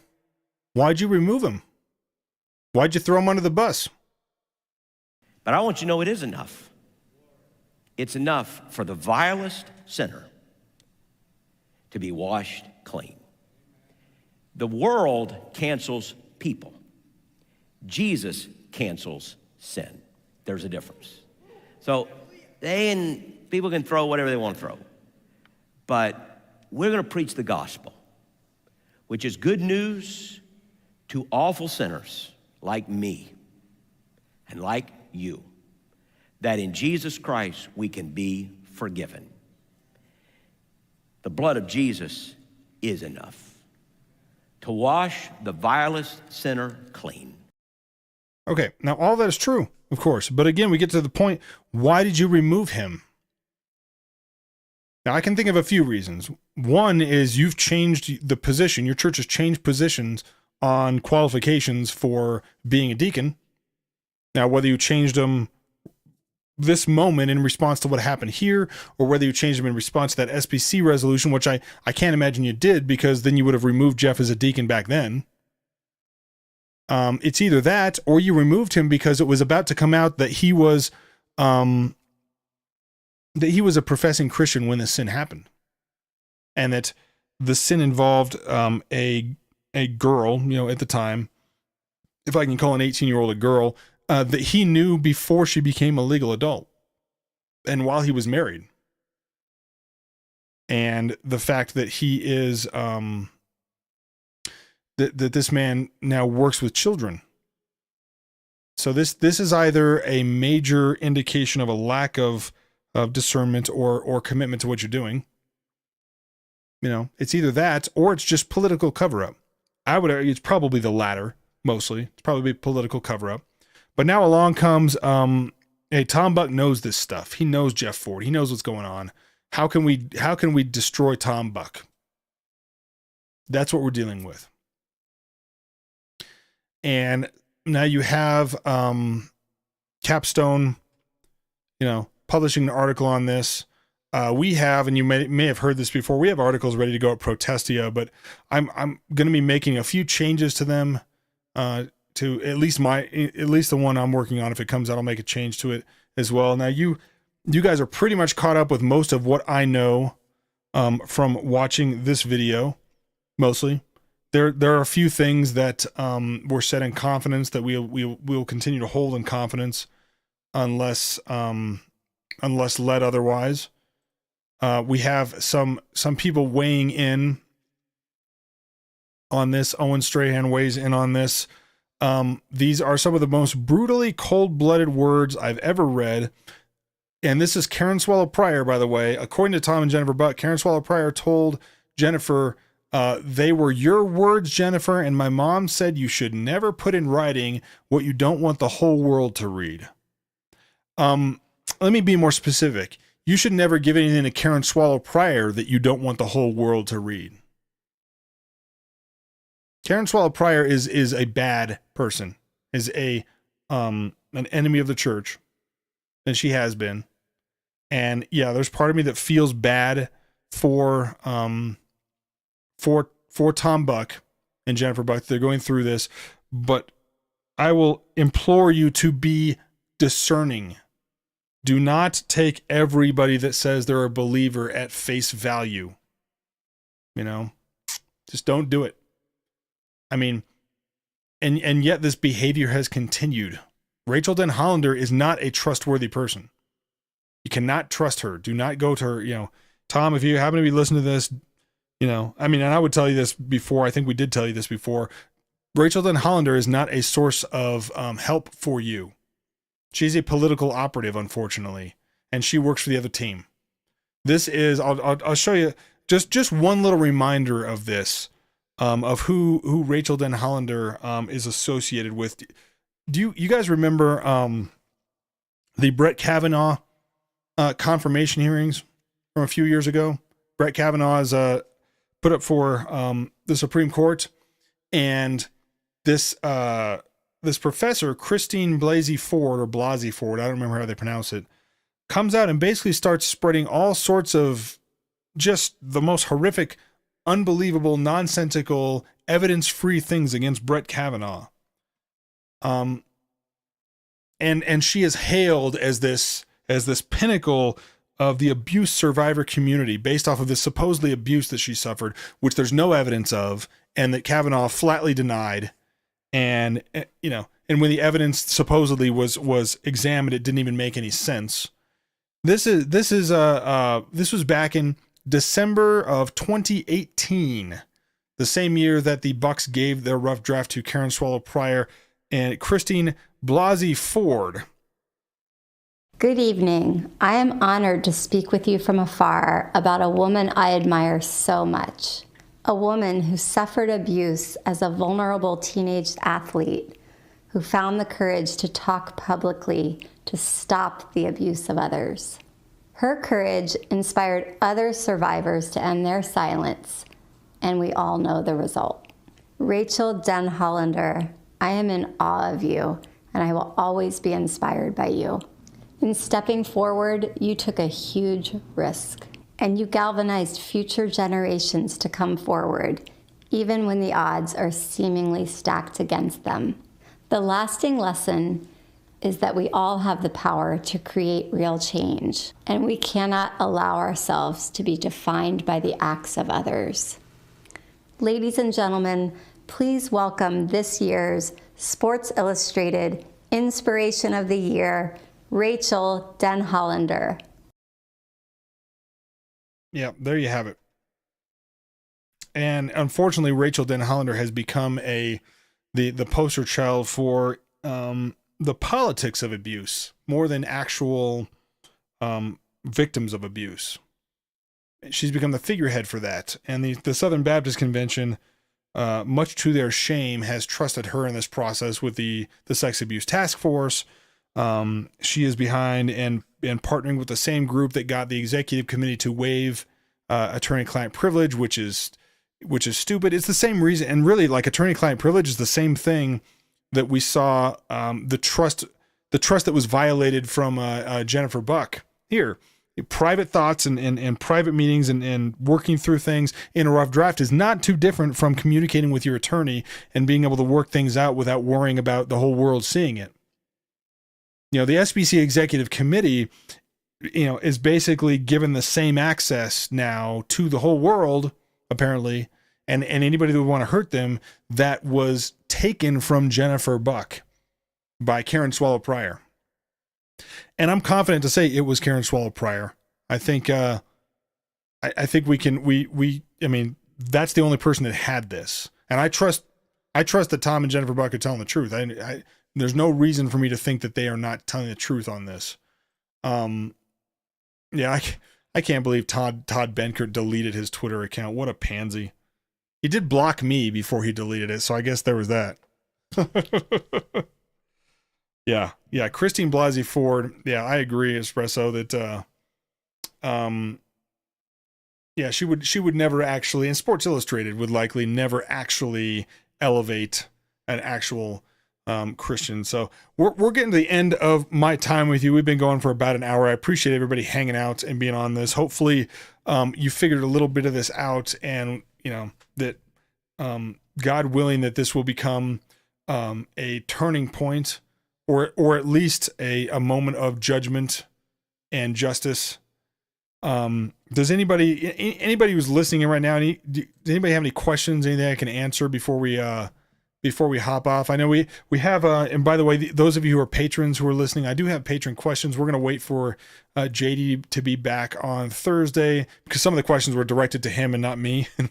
Why'd you remove him? Why'd you throw him under the bus? But I want you to know it is enough. It's enough for the vilest sinner to be washed clean. The world cancels people. Jesus cancels sin. There's a difference. So people can throw whatever they want to throw. But we're going to preach the gospel, which is good news to awful sinners like me and like you, that in Jesus Christ we can be forgiven. The blood of Jesus is enough to wash the vilest sinner clean. Okay, now all that is true, of course. But again, we get to the point, why did you remove him? Now, I can think of a few reasons. One is you've changed the position. Your church has changed positions on qualifications for being a deacon. Now, whether you changed them this moment in response to what happened here, or whether you changed them in response to that SBC resolution, which I can't imagine you did, because then you would have removed Jeff as a deacon back then. It's either that, or you removed him because it was about to come out that he was a professing Christian when the sin happened, and that the sin involved a girl, at the time, if I can call an 18-year-old a girl, that he knew before she became a legal adult and while he was married. And the fact that he is, that this man now works with children. So this is either a major indication of a lack of discernment or commitment to what you're doing. It's either that or it's just political cover-up. I would argue it's probably the latter, mostly. It's probably political cover-up. But now along comes, hey, Tom Buck knows this stuff. He knows Jeff Ford. He knows what's going on. How can we destroy Tom Buck? That's what we're dealing with. And now you have Capstone, publishing an article on this. We have, and you may have heard this before, we have articles ready to go at Protestia, but I'm going to be making a few changes to them, to at least the one I'm working on. If it comes out, I'll make a change to it as well. Now you guys are pretty much caught up with most of what I know from watching this video, mostly. There are a few things that were said in confidence that we'll continue to hold in confidence unless led otherwise. We have some people weighing in on this. Owen Strahan weighs in on this. These are some of the most brutally cold-blooded words I've ever read. And this is Karen Swallow Pryor, by the way. According to Tom and Jennifer Buck, Karen Swallow Pryor told Jennifer, they were your words, Jennifer, and my mom said you should never put in writing what you don't want the whole world to read. Let me be more specific. You should never give anything to Karen Swallow Pryor that you don't want the whole world to read. Karen Swallow Pryor is a bad person, is an enemy of the church, and she has been. And yeah, there's part of me that feels bad for Tom Buck and Jennifer Buck. They're going through this, but I will implore you to be discerning. Do not take everybody that says they're a believer at face value. Just don't do it. I mean, and yet this behavior has continued. Rachel Denhollander is not a trustworthy person. You cannot trust her. Do not go to her. Tom, if you happen to be listening to this, and I would tell you this before. I think we did tell you this before. Rachel Denhollander is not a source of help for you. She's a political operative, unfortunately, and she works for the other team. This is, I'll show you just one little reminder of this, of who Rachel Denhollander is associated with. Do you guys remember the Brett Kavanaugh confirmation hearings from a few years ago? Brett Kavanaugh is put up for the Supreme Court, and this professor, Christine Blasey Ford, or Blasey Ford, I don't remember how they pronounce it, comes out and basically starts spreading all sorts of just the most horrific unbelievable, nonsensical, evidence-free things against Brett Kavanaugh. And she is hailed as this pinnacle of the abuse survivor community based off of this supposedly abuse that she suffered, which there's no evidence of, and that Kavanaugh flatly denied. And, you know, and when the evidence supposedly was examined, it didn't even make any sense. This was back in December of 2018, the same year that the Bucks gave their rough draft to Karen Swallow Pryor and Christine Blasey Ford. Good evening. I am honored to speak with you from afar about a woman I admire so much. A woman who suffered abuse as a vulnerable teenage athlete, who found the courage to talk publicly to stop the abuse of others. Her courage inspired other survivors to end their silence, and we all know the result. Rachel Denhollander, I am in awe of you, and I will always be inspired by you. In stepping forward, you took a huge risk, and you galvanized future generations to come forward, even when the odds are seemingly stacked against them. The lasting lesson is that we all have the power to create real change, and we cannot allow ourselves to be defined by the acts of others. Ladies and gentlemen, please welcome this year's Sports Illustrated Inspiration of the Year, Rachel Denhollander. Yeah, there you have it. And unfortunately, Rachel Denhollander has become the poster child for the politics of abuse more than actual victims of abuse. She's become the figurehead for that. And the Southern Baptist Convention, much to their shame, has trusted her in this process with the Sex Abuse Task Force. She is behind and partnering with the same group that got the executive committee to waive attorney-client privilege, which is stupid. It's the same reason, and really, like, attorney-client privilege is the same thing that we saw the trust that was violated from Jennifer Buck here. Private thoughts and private meetings and working through things in a rough draft is not too different from communicating with your attorney and being able to work things out without worrying about the whole world seeing it. You know, the SBC executive committee, you know, is basically given the same access now to the whole world, apparently, and anybody that would want to hurt them, that was taken from Jennifer Buck by Karen Swallow Pryor. And I'm confident to say it was Karen Swallow Pryor. I think I think I mean, that's the only person that had this. And I trust that Tom and Jennifer Buck are telling the truth. There's no reason for me to think that they are not telling the truth on this. Yeah, I can't believe Todd Benkert deleted his Twitter account. What a pansy. He did block me before he deleted it, so I guess there was that. Yeah, Christine Blasey Ford. Yeah, I agree, Espresso, that yeah, she would never actually, and Sports Illustrated would likely never actually elevate an actual Christian. So we're getting to the end of my time with you. We've been going for about an hour. I appreciate everybody hanging out and being on this. Hopefully you figured a little bit of this out, and you know that God willing, that this will become a turning point, or at least a moment of judgment and justice. Does anybody who's listening right now, does anybody have any questions, anything I can answer before we hop off? I know we have, and by the way, those of you who are patrons who are listening, I do have patron questions. We're going to wait for JD to be back on Thursday, because some of the questions were directed to him and not me. And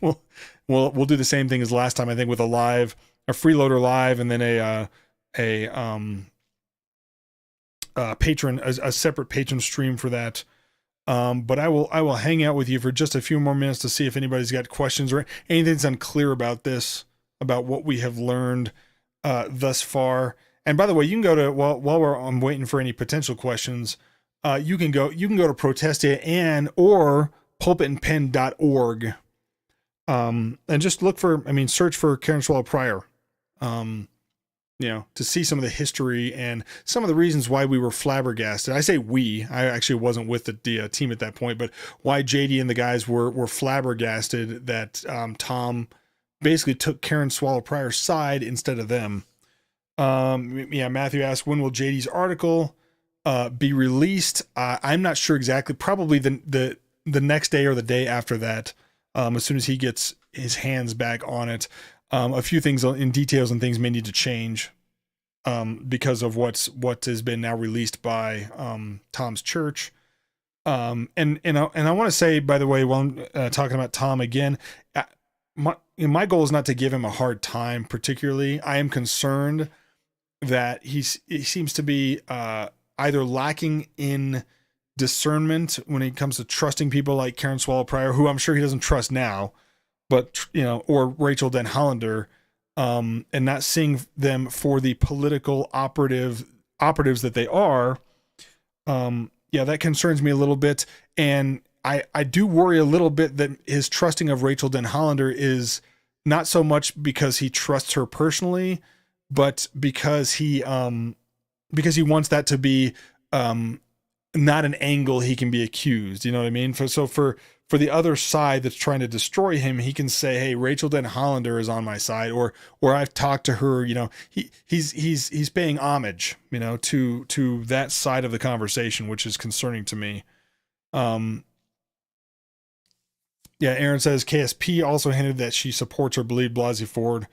we'll do the same thing as last time, I think, with a freeloader live, and then a separate patron stream for that. But I will hang out with you for just a few more minutes to see if anybody's got questions or anything that's unclear about this, about what we have learned thus far. And by the way, you can go to, while I'm waiting for any potential questions, you can go to Protestia or pulpitandpen.org, and just look for, search for Karen Swallow Pryor. to see some of the history and some of the reasons why we were flabbergasted. I say we, I actually wasn't with the team at that point, but why JD and the guys were flabbergasted that Tom basically took Karen Swallow Pryor's side instead of them. Matthew asked, when will JD's article be released? I'm not sure exactly. Probably the next day or the day after that. As soon as he gets his hands back on it. A few things in details and things may need to change because of what has been now released by Tom's church. And I want to say, by the way, while I'm talking about Tom again, my goal is not to give him a hard time particularly. I am concerned that he seems to be either lacking in discernment when it comes to trusting people like Karen Swallow Pryor, who I'm sure he doesn't trust now, but or Rachel Denhollander, and not seeing them for the political operatives that they are. That concerns me a little bit, and I do worry a little bit that his trusting of Rachel Denhollander is not so much because he trusts her personally, but because he wants that to be not an angle he can be accused. You know what I mean? For the other side that's trying to destroy him, he can say, "Hey, Rachel Denhollander is on my side," or I've talked to her. He's paying homage, to that side of the conversation, which is concerning to me. Aaron says KSP also hinted that she supports or believed Blasey Ford.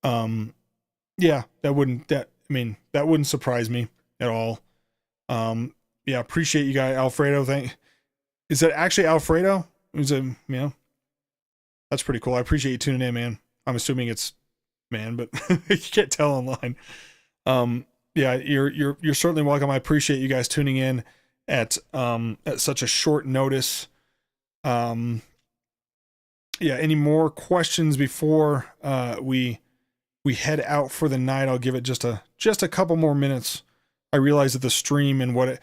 That wouldn't surprise me at all. Appreciate you guys, Alfredo. Is that actually Alfredo? That's pretty cool. I appreciate you tuning in, man. I'm assuming it's man, but you can't tell online. You're certainly welcome. I appreciate you guys tuning in at such a short notice. Any more questions before we head out for the night? I'll give it just a couple more minutes. I realize that the stream and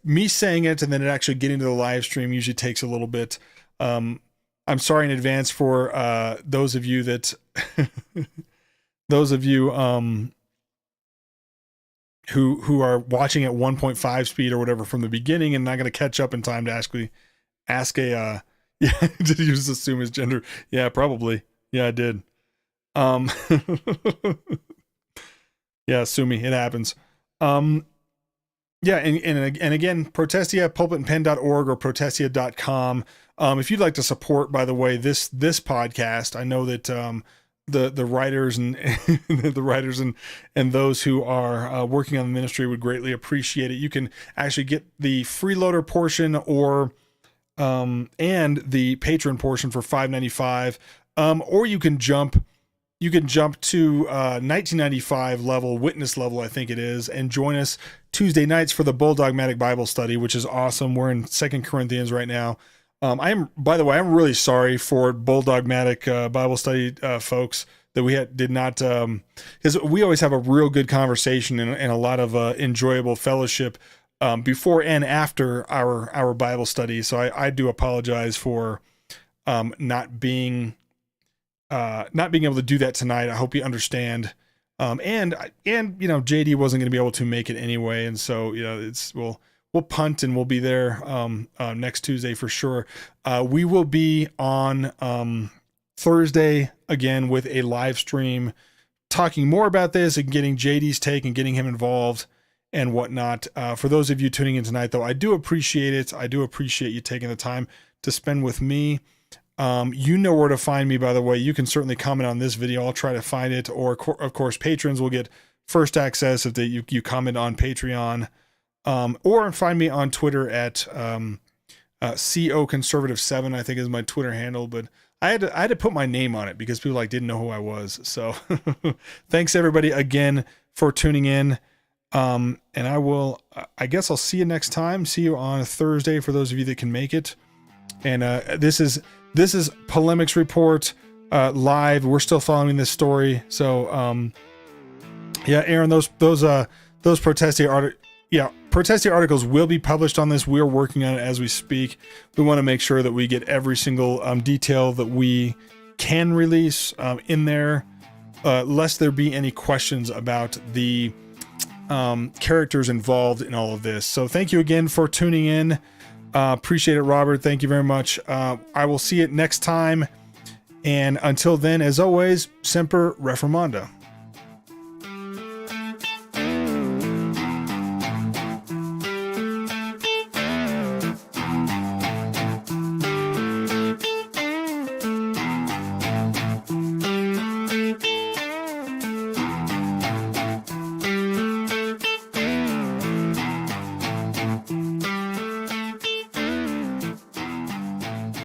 me saying it and then it actually getting to the live stream usually takes a little bit. I'm sorry in advance for those of you that who are watching at 1.5 speed or whatever from the beginning and not going to catch up in time to actually ask a did you just assume his gender? Yeah, probably. Yeah, I did. Sue me. It happens. And again, Protestia, pulpitandpen.org or protestia.com. If you'd like to support, by the way, this podcast, I know that the writers and the writers and those who are working on the ministry would greatly appreciate it. You can actually get the freeloader portion or and the patron portion for $5.95, or you can jump to $19.95 level, witness level, I think it is, and join us Tuesday nights for the Bulldogmatic Bible study, which is awesome. We're in 2 Corinthians right now. I'm really sorry for Bulldogmatic Bible study folks that we did not, because we always have a real good conversation and a lot of enjoyable fellowship before and after our Bible study. So I do apologize for not being able to do that tonight. I hope you understand. And JD wasn't going to be able to make it anyway, and so we'll punt and we'll be there next Tuesday for sure. We will be on Thursday again with a live stream talking more about this and getting JD's take and getting him involved and whatnot. For those of you tuning in tonight, though, I do appreciate it. I do appreciate you taking the time to spend with me. You know where to find me, by the way. You can certainly comment on this video. I'll try to find it. Or, of course, patrons will get first access if you comment on Patreon. Or find me on Twitter at CO Conservative 7, I think is my Twitter handle. But I had to put my name on it because people didn't know who I was. So thanks everybody again for tuning in. And I guess I'll see you next time. See you on Thursday for those of you that can make it. And this is Polemics Report live. We're still following this story. So Aaron, those Protestia articles will be published on this. We're working on it as we speak. We want to make sure that we get every single detail that we can release in there. lest there be any questions about the characters involved in all of this. So thank you again for tuning in. Appreciate it, Robert. Thank you very much. I will see it next time. And until then, as always, Semper Reformanda.